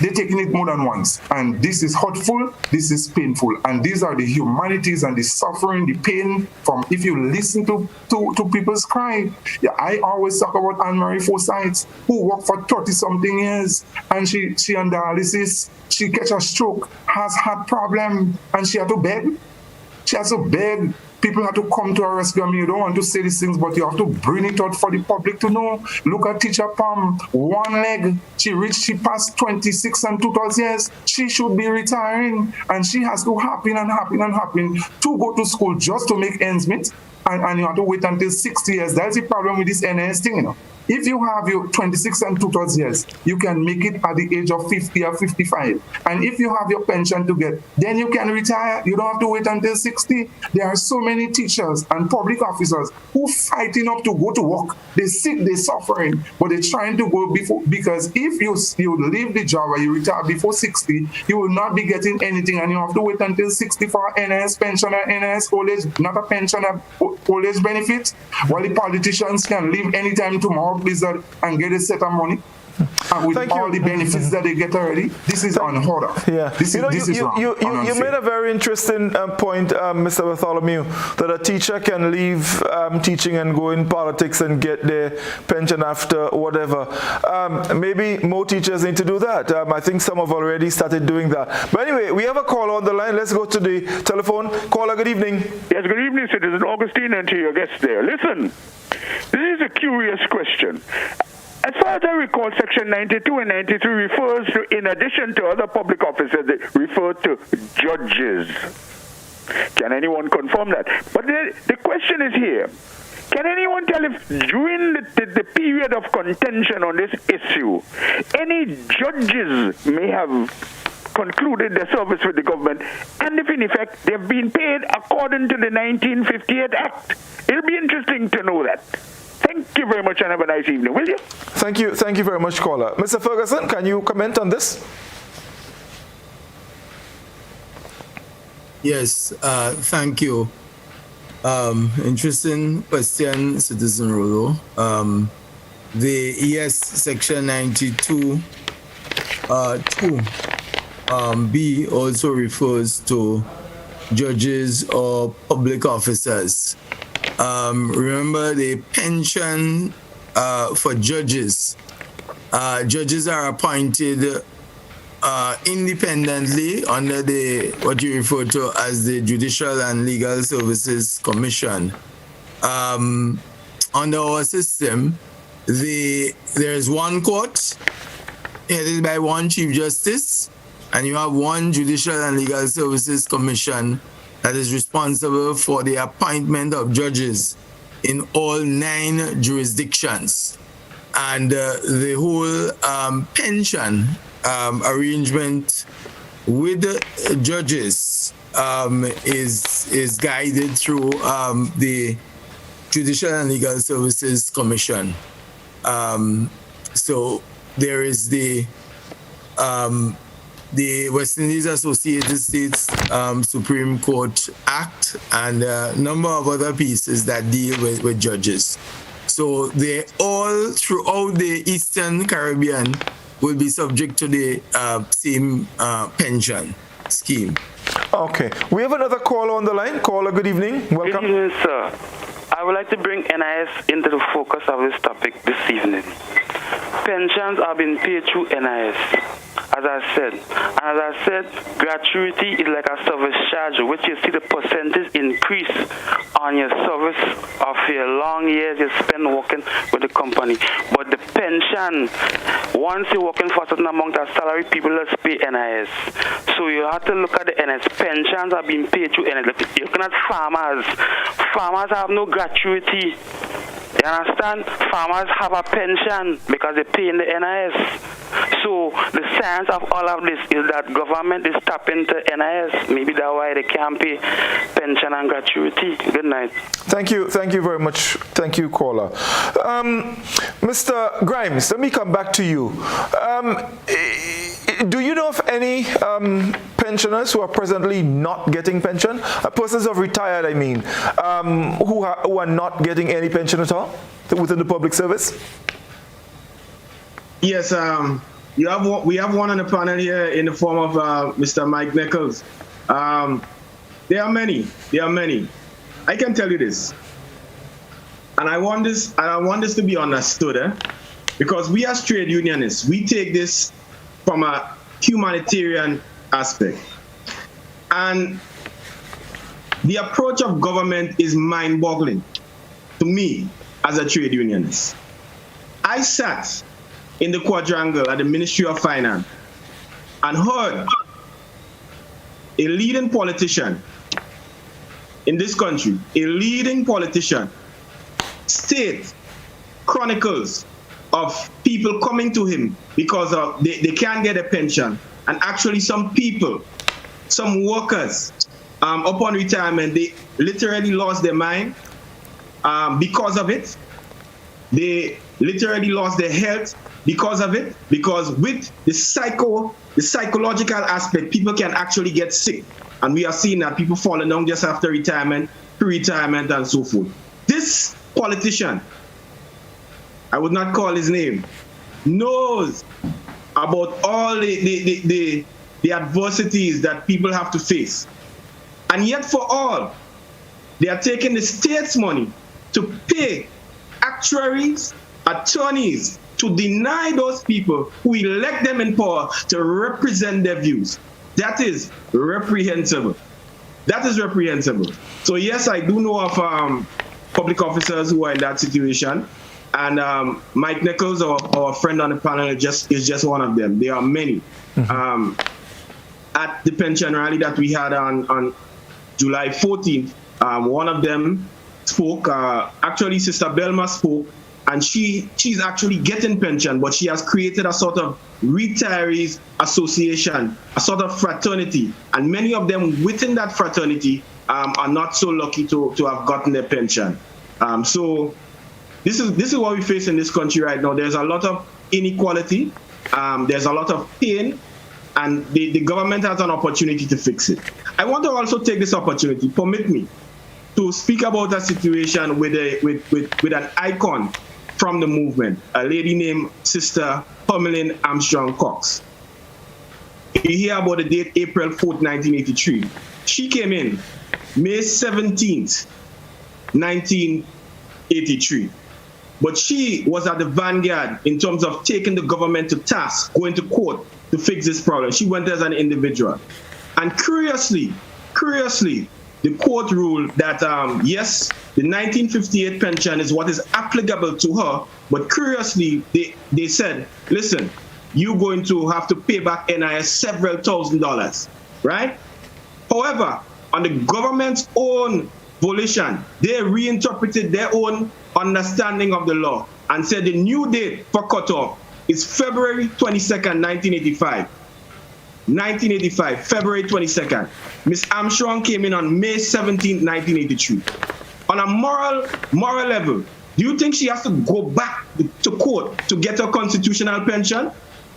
They're taking it more than once. And this is hurtful, this is painful. And these are the humanities and the suffering, the pain from, if you listen to people's cry. Yeah, I always talk about Anne-Marie Forsyth, who worked for 30-something years, and she on dialysis, she catch a stroke, has heart problem, and she had to beg. She has to beg. People have to come to her rescue. I mean, you don't want to say these things, but you have to bring it out for the public to know. Look at Teacher Pam, one leg. She passed 26 and 2/3 years. She should be retiring, and she has to happen to go to school just to make ends meet. And you have to wait until 60 years. That's the problem with this NIS thing, you know. If you have your 26 and 2/3 years, you can make it at the age of 50 or 55. And if you have your pension to get, then you can retire. You don't have to wait until 60. There are so many teachers and public officers who fighting up to go to work. They're sick, they're suffering, but they're trying to go before, because if you leave the job or you retire before 60, you will not be getting anything, and you have to wait until 60 for NIS pension or NIS old age, not a pension or old age benefit, while the politicians can leave anytime tomorrow, Blizzard, and get a set of money. And with all the benefits that they get already, this is unheard of. Yeah, this is wrong. You made a very interesting point, Mr. Bartholomew, that a teacher can leave teaching and go in politics and get their pension after whatever. Maybe more teachers need to do that. I think some have already started doing that. But anyway, we have a caller on the line. Let's go to the telephone. Caller, good evening. Yes, good evening, citizen Augustine, and to your guests there. Listen, this is a curious question. As far as I recall, Section 92 and 93 refers to, in addition to other public officers, they refer to judges. Can anyone confirm that? But the question is here. Can anyone tell if during the period of contention on this issue, any judges may have concluded their service with the government, and if in effect they've been paid according to the 1958 Act? It'll be interesting to know that. Thank you very much, and have a nice evening, will you? Thank you very much, caller. Mr. Ferguson, can you comment on this? Yes, thank you. Interesting question, Citizen Rolo. Section 92 B also refers to judges or public officers. Remember the pension for judges. Judges are appointed independently under what you refer to as the Judicial and Legal Services Commission. Under our system, there is one court headed by one Chief Justice, and you have one Judicial and Legal Services Commission that is responsible for the appointment of judges in all 9 jurisdictions. And the whole pension arrangement with the judges is guided through the Judicial and Legal Services Commission. So there is the West Indies Associated States Supreme Court Act and a number of other pieces that deal with judges. So they all throughout the Eastern Caribbean will be subject to the same pension scheme. Okay. We have another caller on the line. Caller, good evening. Welcome. Good evening, sir. I would like to bring NIS into the focus of this topic this evening. Pensions are being paid through NIS, as I said. And as I said, gratuity is like a service charge, which you see the percentage increase on your service of your long years you spend working with the company. But the pension, once you're working for a certain amount of salary, people just pay NIS. So you have to look at the NIS. Pensions are being paid through NIS. You're looking at farmers. Farmers have no gratuity. You understand? Farmers have a pension because they pay in the NIS. So the science of all of this is that government is tapping to NIS. Maybe that's why they can't pay pension and gratuity. Good night. Thank you very much. Thank you, caller. Mr. Grimes, let me come back to you. Do you know of any pensioners who are presently not getting pension? Persons who have retired, I mean, who are not getting any pension at all within the public service? Yes, we have one on the panel here in the form of Mr. Mike Neckles. There are many. I can tell you this, and I want this to be understood, because we as trade unionists, we take this from a humanitarian aspect, and the approach of government is mind-boggling to me as a trade unionist. I sat in the quadrangle at the Ministry of Finance and heard a leading politician in this country, state chronicles of people coming to him because of they can't get a pension, and actually some workers upon retirement, they literally lost their mind because of it. They literally lost their health because of it, because with the psychological aspect, people can actually get sick, and we are seeing that people falling down just after retirement, pre-retirement, and so forth. This politician, I would not call his name, knows about all the adversities that people have to face, and yet for all, they are taking the state's money to pay actuaries, attorneys, to deny those people who elect them in power to represent their views. That is reprehensible. So yes, I do know of public officers who are in that situation, and Mike Neckles, our friend on the panel, is just one of them. There are many. At the pension rally that we had on July 14th, one of them spoke. Actually, Sister Belma spoke, and she's actually getting pension, but she has created a sort of retirees association, a sort of fraternity, and many of them within that fraternity are not so lucky to have gotten their pension. So this is what we face in this country right now. There's a lot of inequality, there's a lot of pain, and the government has an opportunity to fix it. I want to also take this opportunity, permit me, to speak about a situation with an icon from the movement, a lady named Sister Pamela Armstrong Cox. You hear about the date April 4th, 1983. She came in May 17th, 1983. But she was at the vanguard in terms of taking the government to task, going to court to fix this problem. She went as an individual. And curiously, the court ruled that, yes, the 1958 pension is what is applicable to her, but curiously, they said, listen, you're going to have to pay back NIS several $1,000s, right? However, on the government's own volition, they reinterpreted their own understanding of the law and said the new date for cutoff is February 22nd, 1985. February 22nd. Miss Armstrong came in on May 17, 1983. On a moral level, do you think she has to go back to court to get her constitutional pension?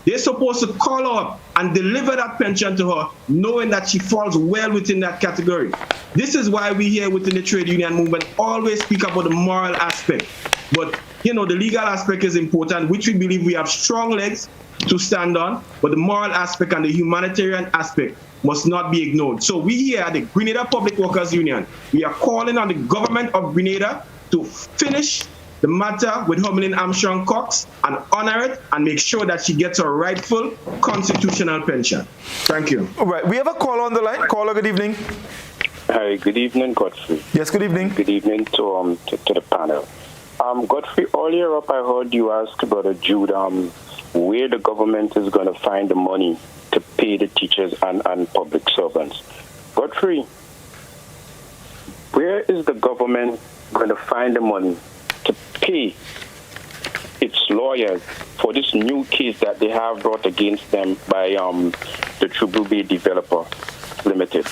They're supposed to call her up and deliver that pension to her, knowing that she falls well within that category. This is why we here within the trade union movement always speak about the moral aspect. But, the legal aspect is important, which we believe we have strong legs to stand on, but the moral aspect and the humanitarian aspect must not be ignored. So we here at the Grenada Public Workers Union, we are calling on the government of Grenada to to finish the matter with Homelin Armstrong Cox and honor it and make sure that she gets her rightful constitutional pension. Thank you. All right, we have a caller on the line. Caller, good evening. Hi, good evening, Godfrey. Yes, good evening. Good evening to the panel. Godfrey, earlier up I heard you ask Brother Jude where the government is going to find the money to pay the teachers and public servants. Godfrey, where is the government going to find the money to pay its lawyers for this new case that they have brought against them by the True Blue Bay Developer Limited?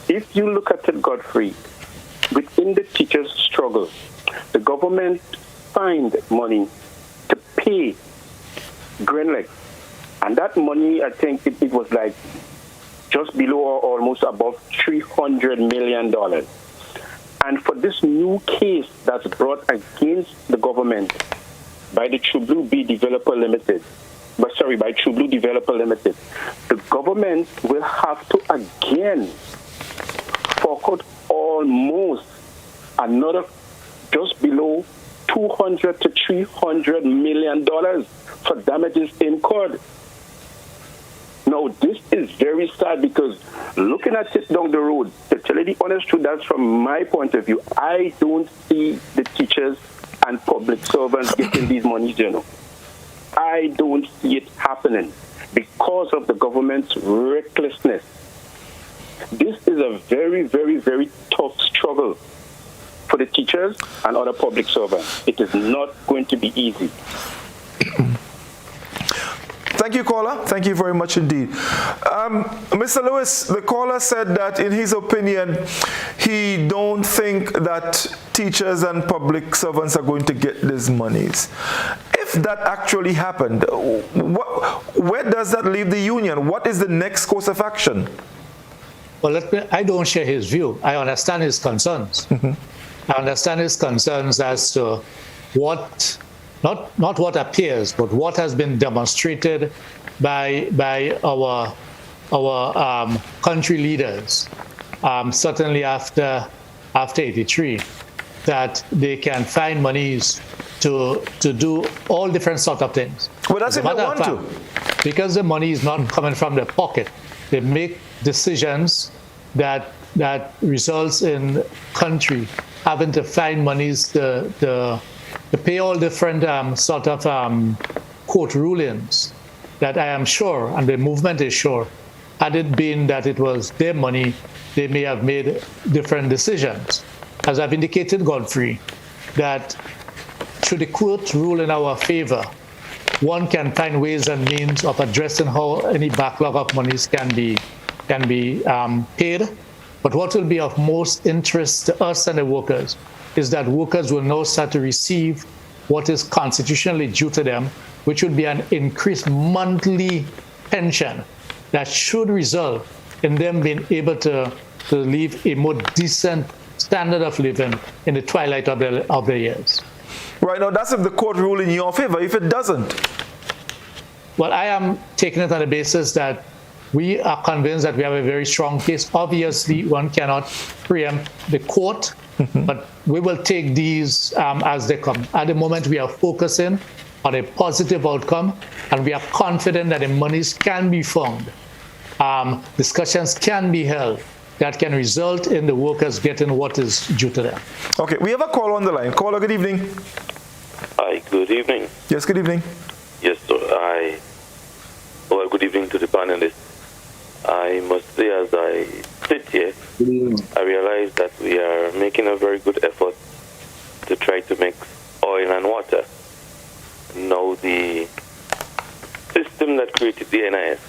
If you look at it, Godfrey, within the teachers' struggle, the government find money to pay Grenada, and that money, I think it was like just below or almost above $300 million. And for this new case that's brought against the government by the True Blue Bay Developer Limited, by True Blue Developer Limited, the government will have to again fork out almost another just below $200 to $300 million for damages incurred. Now, this is very sad because looking at it down the road, to tell you the honest truth, that's from my point of view, I don't see the teachers and public servants getting these monies, I don't see it happening because of the government's recklessness. This is a very, very, very tough struggle for the teachers and other public servants. It is not going to be easy. Thank you, caller. Thank you very much indeed. Mr. Lewis, the caller said that in his opinion, he don't think that teachers and public servants are going to get these monies. If that actually happened, where does that leave the union? What is the next course of action? Well, I don't share his view. I understand his concerns. I understand his concerns as to what, not what appears, but what has been demonstrated by our country leaders, certainly after 83, that they can find monies to do all different sort of things. Well, that's if they want to. Because the money is not coming from their pocket, they make decisions that results in country having to find monies to pay all different sort of court rulings that I am sure, and the movement is sure, had it been that it was their money, they may have made different decisions. As I've indicated, Godfrey, that should the court rule in our favor, one can find ways and means of addressing how any backlog of monies can be paid. But what will be of most interest to us and the workers is that workers will now start to receive what is constitutionally due to them, which would be an increased monthly pension that should result in them being able to live a more decent standard of living in the twilight of their years. Right now, that's if the court rule in your favor. If it doesn't? Well, I am taking it on the basis that we are convinced that we have a very strong case. Obviously, one cannot preempt the court, but we will take these as they come. At the moment, we are focusing on a positive outcome, and we are confident that the monies can be found. Discussions can be held that can result in the workers getting what is due to them. Okay, we have a call on the line. Caller, good evening. Hi, good evening. Yes, good evening. Yes, sir. Well, good evening to the panelists. I must say, as I sit here, I realize that we are making a very good effort to try to mix oil and water. Now, the system that created the NIS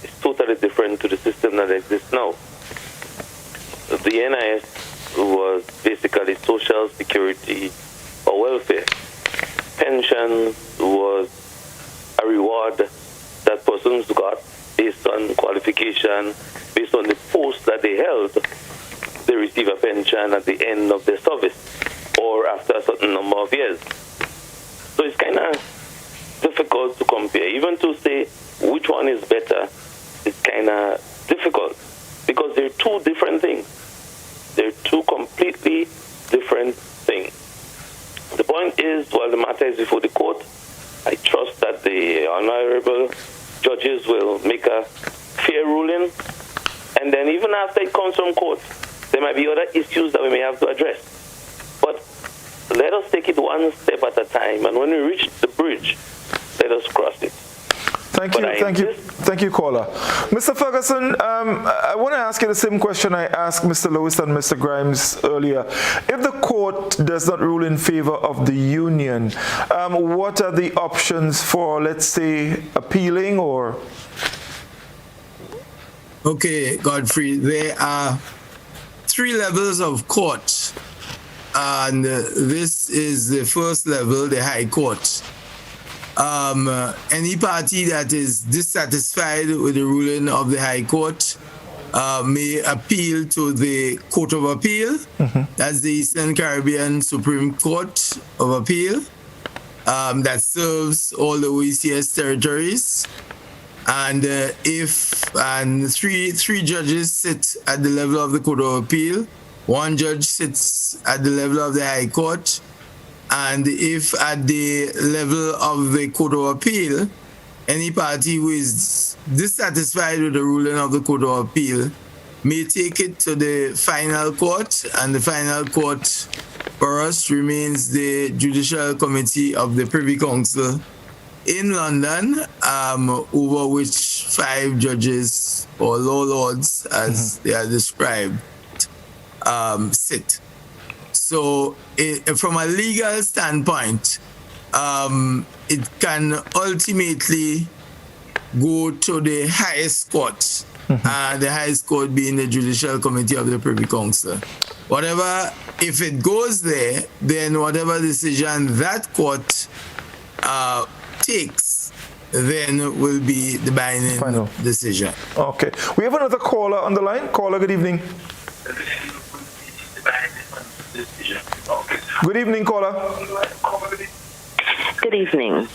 is totally different to the system that exists now. The NIS was basically social security or welfare. Pension was a reward that persons got based on qualification, based on the post that they held. They receive a pension at the end of their service or after a certain number of years. So it's kind of difficult to compare. Even to say which one is better is kind of difficult because they're two different things. They're two completely different things. The point is, while the matter is before the court, I trust that the honorable judges will make a fair ruling. And then even after it comes from court, there might be other issues that we may have to address. But let us take it one step at a time. And when we reach the bridge, let us cross it. Thank you, caller. Mr. Ferguson, I want to ask you the same question I asked Mr. Lewis and Mr. Grimes earlier. If the court does not rule in favor of the union, what are the options for, let's say, appealing or? Okay, Godfrey, there are 3 levels of court, and this is the first level, the High Court. Any party that is dissatisfied with the ruling of the High Court may appeal to the Court of Appeal. That's the Eastern Caribbean Supreme Court of Appeal that serves all the OECS territories. And three judges sit at the level of the Court of Appeal, 1 judge sits at the level of the High Court, and if at the level of the Court of Appeal, any party who is dissatisfied with the ruling of the Court of Appeal may take it to the final court, and the final court for us remains the Judicial Committee of the Privy Council in London, over which 5 judges or law lords, as they are described, sit. So from a legal standpoint, it can ultimately go to the highest court, the highest court being the Judicial Committee of the Privy Council. If it goes there, then whatever decision that court takes, then will be the binding final decision. Okay. We have another caller on the line. Caller, good evening. Good evening, caller. Good evening.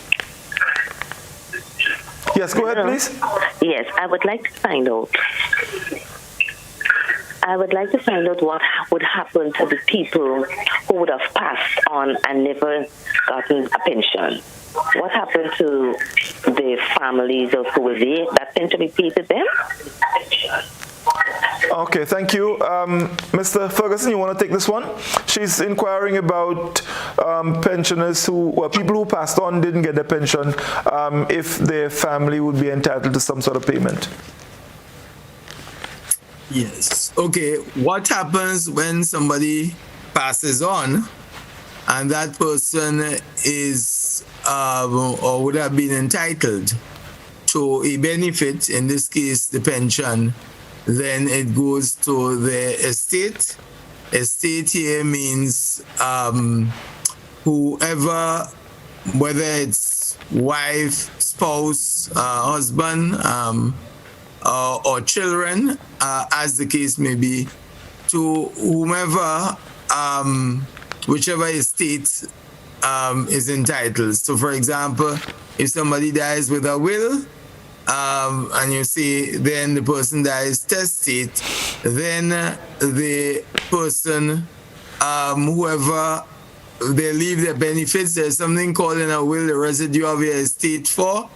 Yes, go ahead, please. Yes, I would like to find out what would happen to the people who would have passed on and never gotten a pension. What happened to the families of who were there? That pension be paid to them? Okay, thank you. Mr. Ferguson, you want to take this one? She's inquiring about pensioners people who passed on didn't get their pension, if their family would be entitled to some sort of payment. Yes. Okay, what happens when somebody passes on and that person is or would have been entitled to a benefit, in this case the pension, then it goes to the estate. Estate here means whoever, whether it's wife, spouse, husband, or children, as the case may be, to whomever, whichever estate is entitled. So, for example, if somebody dies with a will, and you see then the person dies testate, then the person, whoever they leave their benefits, there's something called in a will the residue of your estate for,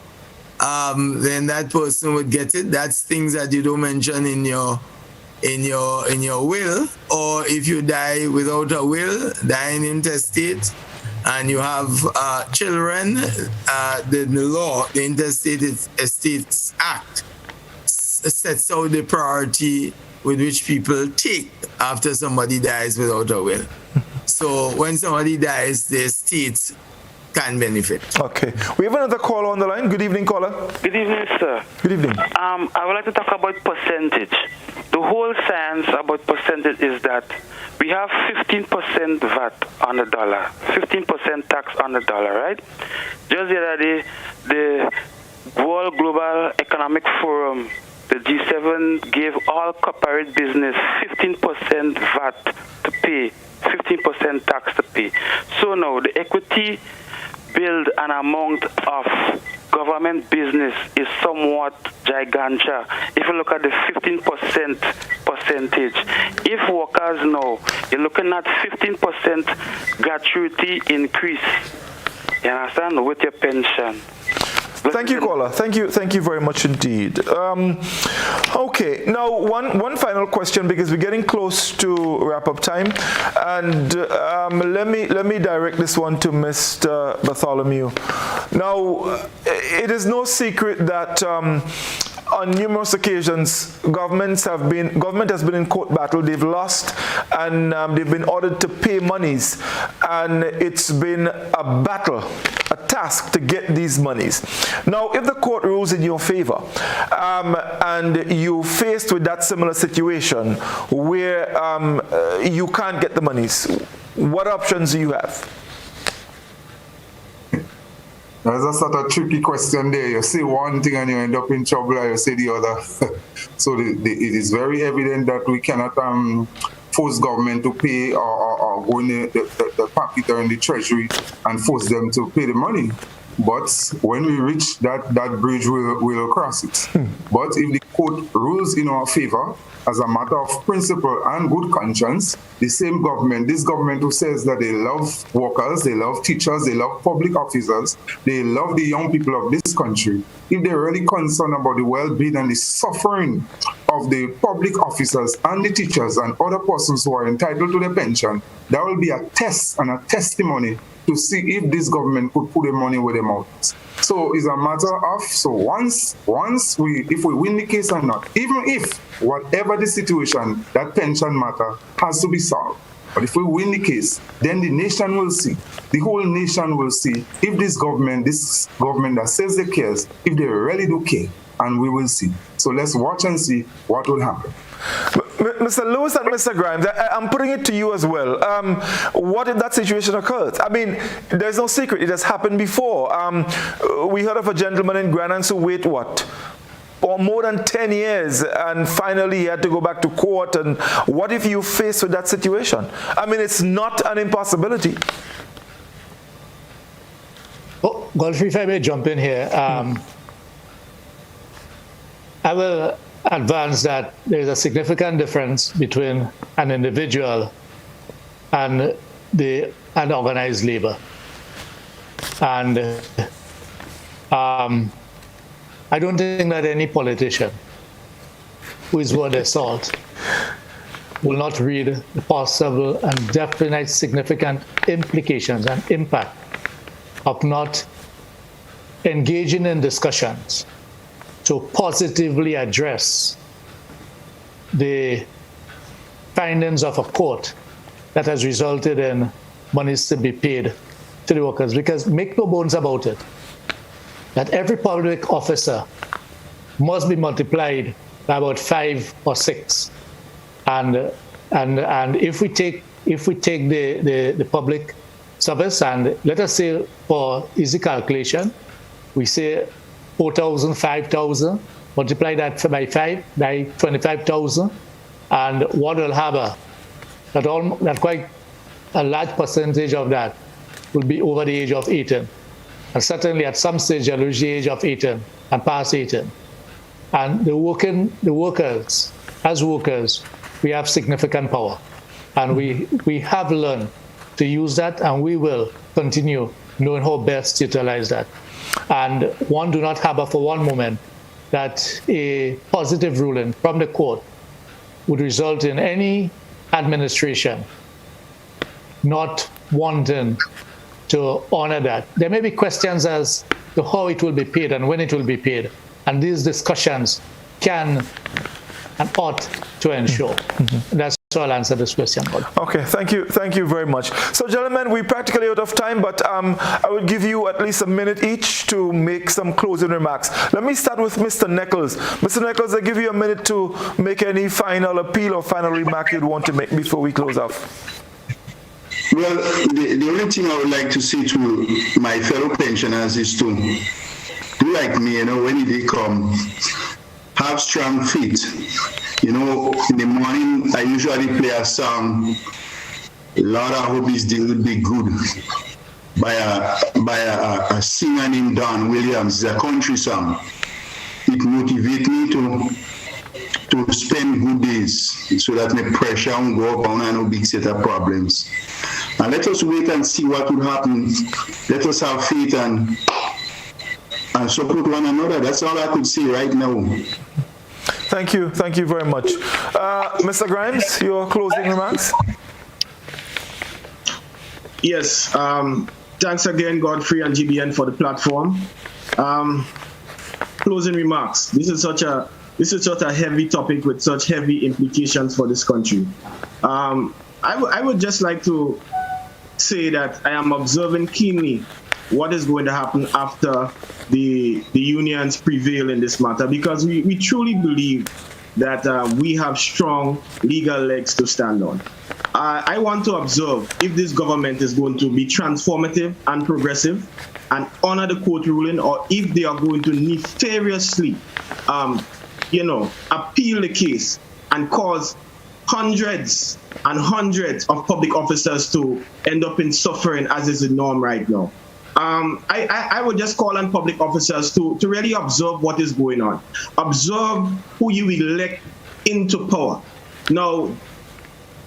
then that person would get it. That's things that you don't mention in your will. Or if you die without a will, dying intestate, and you have children, the law, the Interstate Estates Act, sets out the priority with which people take after somebody dies without a will. So when somebody dies, the estate can benefit. Okay. We have another caller on the line. Good evening, caller. Good evening, sir. Good evening. I would like to talk about percentage. The whole science about percentage is that we have 15% VAT on the dollar, 15% tax on the dollar, right? Just the other day, the World Global Economic Forum, the G7, gave all corporate business 15% VAT to pay, 15% tax to pay. So now the equity build an amount of government business is somewhat gigantic. If you look at the 15% percentage, if workers know, you're looking at 15% gratuity increase. You understand? With your pension. Thank you, caller. Thank you very much indeed. Okay, now one final question, because we're getting close to wrap-up time, and let me direct this one to Mr. Bartholomew. Now, it is no secret that on numerous occasions, government has been in court battle. They've lost, and they've been ordered to pay monies, and it's been a battle, a task to get these monies. Now, if the court rules in your favor, and you're faced with that similar situation where you can't get the monies, what options do you have? That's a sort of tricky question there. You say one thing and you end up in trouble, and you say the other. So it is very evident that we cannot force government to pay or go in the pocket or in the treasury and force them to pay the money. But when we reach that bridge, we'll cross it. But if the court rules in our favor, as a matter of principle and good conscience, this government who says that they love workers, they love teachers, they love public officers, they love the young people of this country, if they're really concerned about the well-being and the suffering of the public officers and the teachers and other persons who are entitled to the pension, that will be a test and a testimony to see if this government could put the money where their mouth is. So it's a matter of, if we win the case or not, even if whatever the situation, that pension matter has to be solved. But if we win the case, then the nation will see, the whole nation will see if this government that says they cares, if they really do care, and we will see. So let's watch and see what will happen. Mr. Lewis and Mr. Grimes, I'm putting it to you as well. What if that situation occurs? I mean, there's no secret. It has happened before. We heard of a gentleman in Grenada who waited, or more than 10 years, and finally he had to go back to court. And what if you face with that situation? I mean, it's not an impossibility. Oh, Godfrey, if I may jump in here. I will advance that there is a significant difference between an individual and organized labor. And I don't think that any politician who is worth their salt will not read the possible and definite significant implications and impact of not engaging in discussions to positively address the findings of a court that has resulted in monies to be paid to the workers. Because make no bones about it, that every public officer must be multiplied by about 5 or 6. And if we take the public service, and let us say for easy calculation, we say 4,000, 5,000, multiply that by 5, by 25,000, and what will happen? That quite a large percentage of that will be over the age of 18. And certainly at some stage they'll reach the age of 18 and past 18. And the workers, as workers, we have significant power. And we have learned to use that, and we will continue knowing how best to utilize that. And one do not harbor for one moment that a positive ruling from the court would result in any administration not wanting to honor that. There may be questions as to how it will be paid and when it will be paid. And these discussions can and ought to ensure. That's how I'll answer this question. Okay, thank you very much. So gentlemen, we're practically out of time, but I will give you at least a minute each to make some closing remarks. Let me start with Mr. Neckles. Mr. Neckles, I give you a minute to make any final appeal or final remark you'd want to make before we close off. Well, the only thing I would like to say to my fellow pensioners is to do like me, when they come, have strong faith. In the morning, I usually play a song, Lord, I hope this day will be good. by a singer named Don Williams. It's a country song. It motivates me to spend good days so that my pressure won't go up and no big set of problems. And let us wait and see what will happen. Let us have faith and support one another. That's all I could say right now. Thank you very much. Mr. Grimes, your closing remarks? Yes, thanks again, Godfrey and GBN, for the platform. Closing remarks. This is such a heavy topic with such heavy implications for this country. I would just like to say that I am observing keenly what is going to happen after the unions prevail in this matter, because we truly believe that we have strong legal legs to stand on. I want to observe if this government is going to be transformative and progressive and honor the court ruling, or if they are going to nefariously, appeal the case and cause hundreds and hundreds of public officers to end up in suffering, as is the norm right now. I would just call on public officers to really observe what is going on. Observe who you elect into power. Now,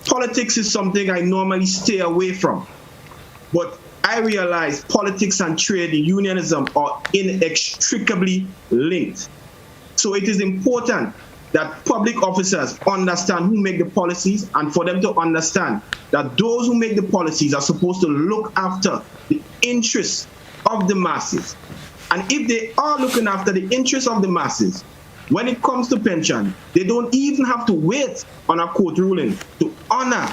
politics is something I normally stay away from, but I realize politics and trade and unionism are inextricably linked. So it is important that public officers understand who make the policies, and for them to understand that those who make the policies are supposed to look after the interests of the masses. And if they are looking after the interests of the masses, when it comes to pension, they don't even have to wait on a court ruling to honor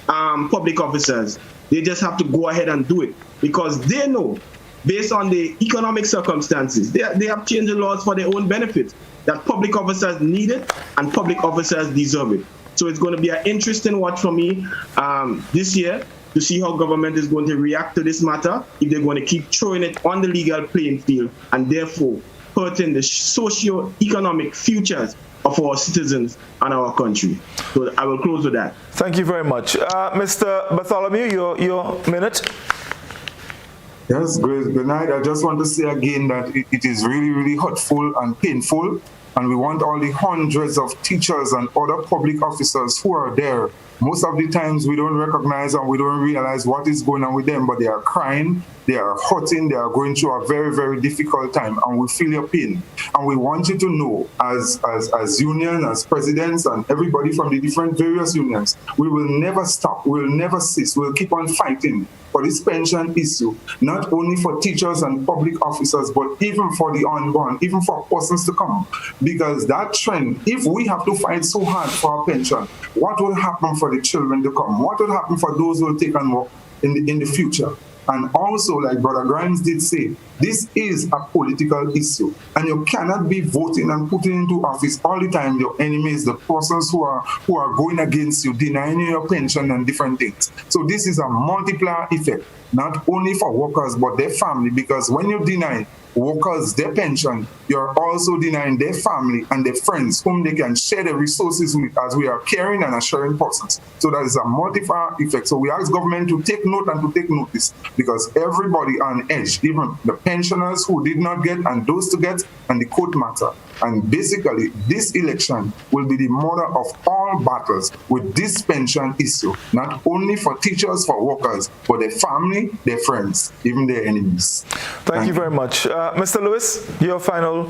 public officers. They just have to go ahead and do it, because they know, based on the economic circumstances, they have changed the laws for their own benefit, that public officers need it and public officers deserve it. So it's going to be an interesting watch for me this year to see how government is going to react to this matter, if they're going to keep throwing it on the legal playing field and therefore hurting the socio-economic futures of our citizens and our country. So I will close with that. Thank you very much. Mr. Bartholomew, your minute. Yes, good night. I just want to say again that it is really, really hurtful and painful. And we want all the hundreds of teachers and other public officers who are there. Most of the times we don't recognize and we don't realize what is going on with them, but they are crying, they are hurting, they are going through a very, very difficult time, and we feel your pain. And we want you to know, as union, as presidents, and everybody from the different various unions, we will never stop, we will never cease, we'll keep on fighting for this pension issue, not only for teachers and public officers, but even for the unborn, even for persons to come. Because that trend, if we have to fight so hard for our pension, what will happen for the children to come? What will happen for those who will take on work in the future? And also, like Brother Grimes did say, this is a political issue, and you cannot be voting and putting into office all the time your enemies, the persons who are going against you, denying you your pension and different things. So this is a multiplier effect, not only for workers but their family, because when you deny workers their pension, you're also denying their family and their friends whom they can share the resources with, as we are caring and assuring persons. So that is a multiplier effect. So we ask government to take note and to take notice, because everybody on edge, even the pensioners who did not get and those to get, and the court matter. And basically, this election will be the mother of all battles with this pension issue, not only for teachers, for workers, but their family, their friends, even their enemies. Thank you very much. Mr. Lewis, your final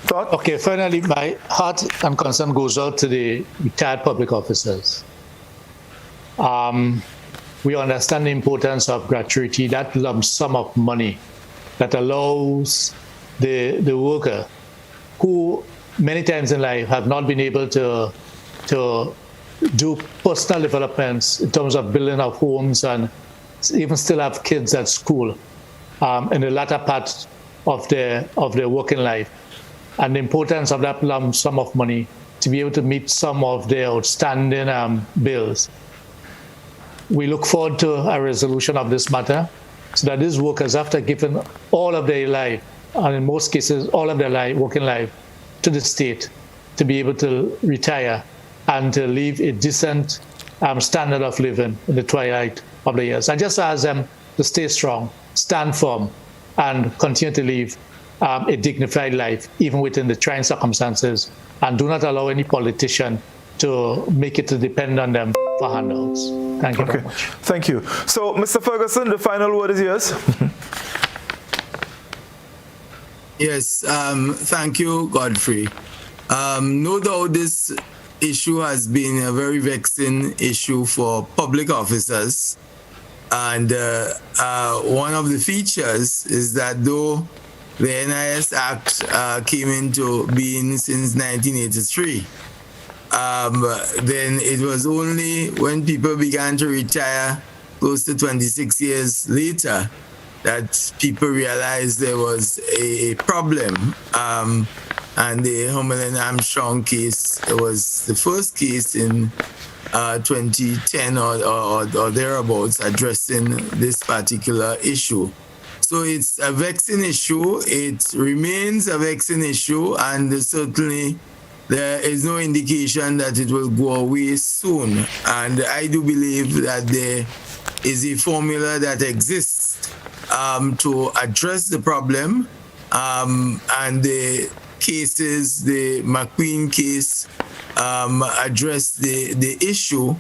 thought? Okay, finally, my heart and concern goes out to the retired public officers. We understand the importance of gratuity, that lump sum of money that allows the worker, who many times in life have not been able to do personal developments in terms of building of homes and even still have kids at school in the latter part of their working life. And the importance of that lump sum of money to be able to meet some of their outstanding bills. We look forward to a resolution of this matter so that these workers, after giving all of their life, and in most cases, all of their working life to the state, to be able to retire and to live a decent standard of living in the twilight of the years. And just as to stay strong, stand firm, and continue to live a dignified life, even within the trying circumstances, and do not allow any politician to make it to depend on them for handouts. Thank you very much. Thank you. So, Mr. Ferguson, the final word is yours. Yes, thank you, Godfrey. No doubt this issue has been a very vexing issue for public officers. And one of the features is that though the NIS Act came into being since 1983, then it was only when people began to retire close to 26 years later that people realized there was a problem. And the Humberland Armstrong case was the first case in 2010 or thereabouts addressing this particular issue. So it's a vexing issue. It remains a vexing issue, and certainly there is no indication that it will go away soon. And I do believe that there is a formula that exists to address the problem, and the cases, the McQueen case, addressed the issue.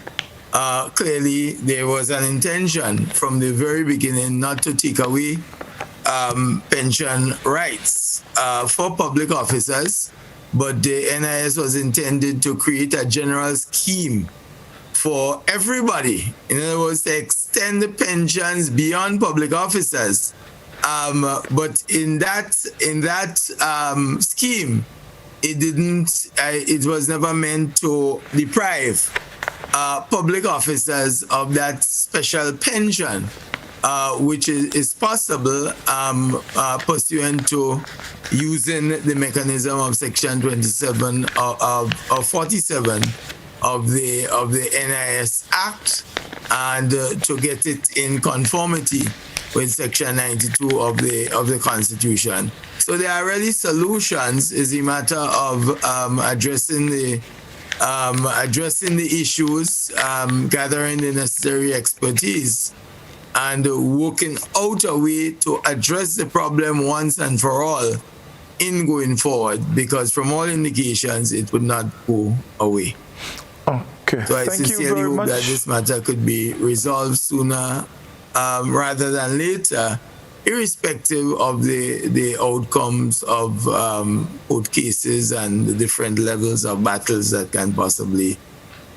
Clearly, there was an intention from the very beginning not to take away pension rights for public officers, but the NIS was intended to create a general scheme for everybody. In other words, to extend the pensions beyond public officers. But in that scheme, it was never meant to deprive public officers of that special pension, which is possible pursuant to using the mechanism of Section 27 of 47 of the NIS Act, and to get it in conformity with Section 92 of the Constitution. So there are really solutions. It's a matter of addressing the issues, gathering the necessary expertise, and working out a way to address the problem once and for all in going forward, because from all indications, it would not go away. Okay. So I sincerely hope that this matter could be resolved sooner rather than later, irrespective of the outcomes of court cases and the different levels of battles that can possibly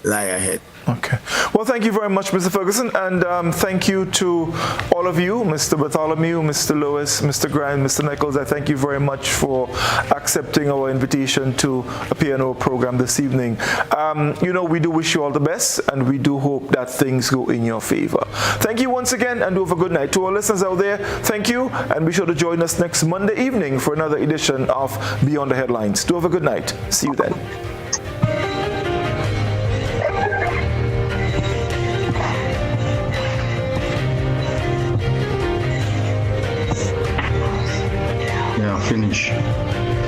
lie ahead. Okay. Well, thank you very much, Mr. Ferguson, and thank you to all of you, Mr. Bartholomew, Mr. Lewis, Mr. Grant, Mr. Neckles. I thank you very much for accepting our invitation to appear on our program this evening. We do wish you all the best, and we do hope that things go in your favor. Thank you once again, and do have a good night. To our listeners out there, thank you, and be sure to join us next Monday evening for another edition of Beyond the Headlines. Do have a good night. See you then. Finish.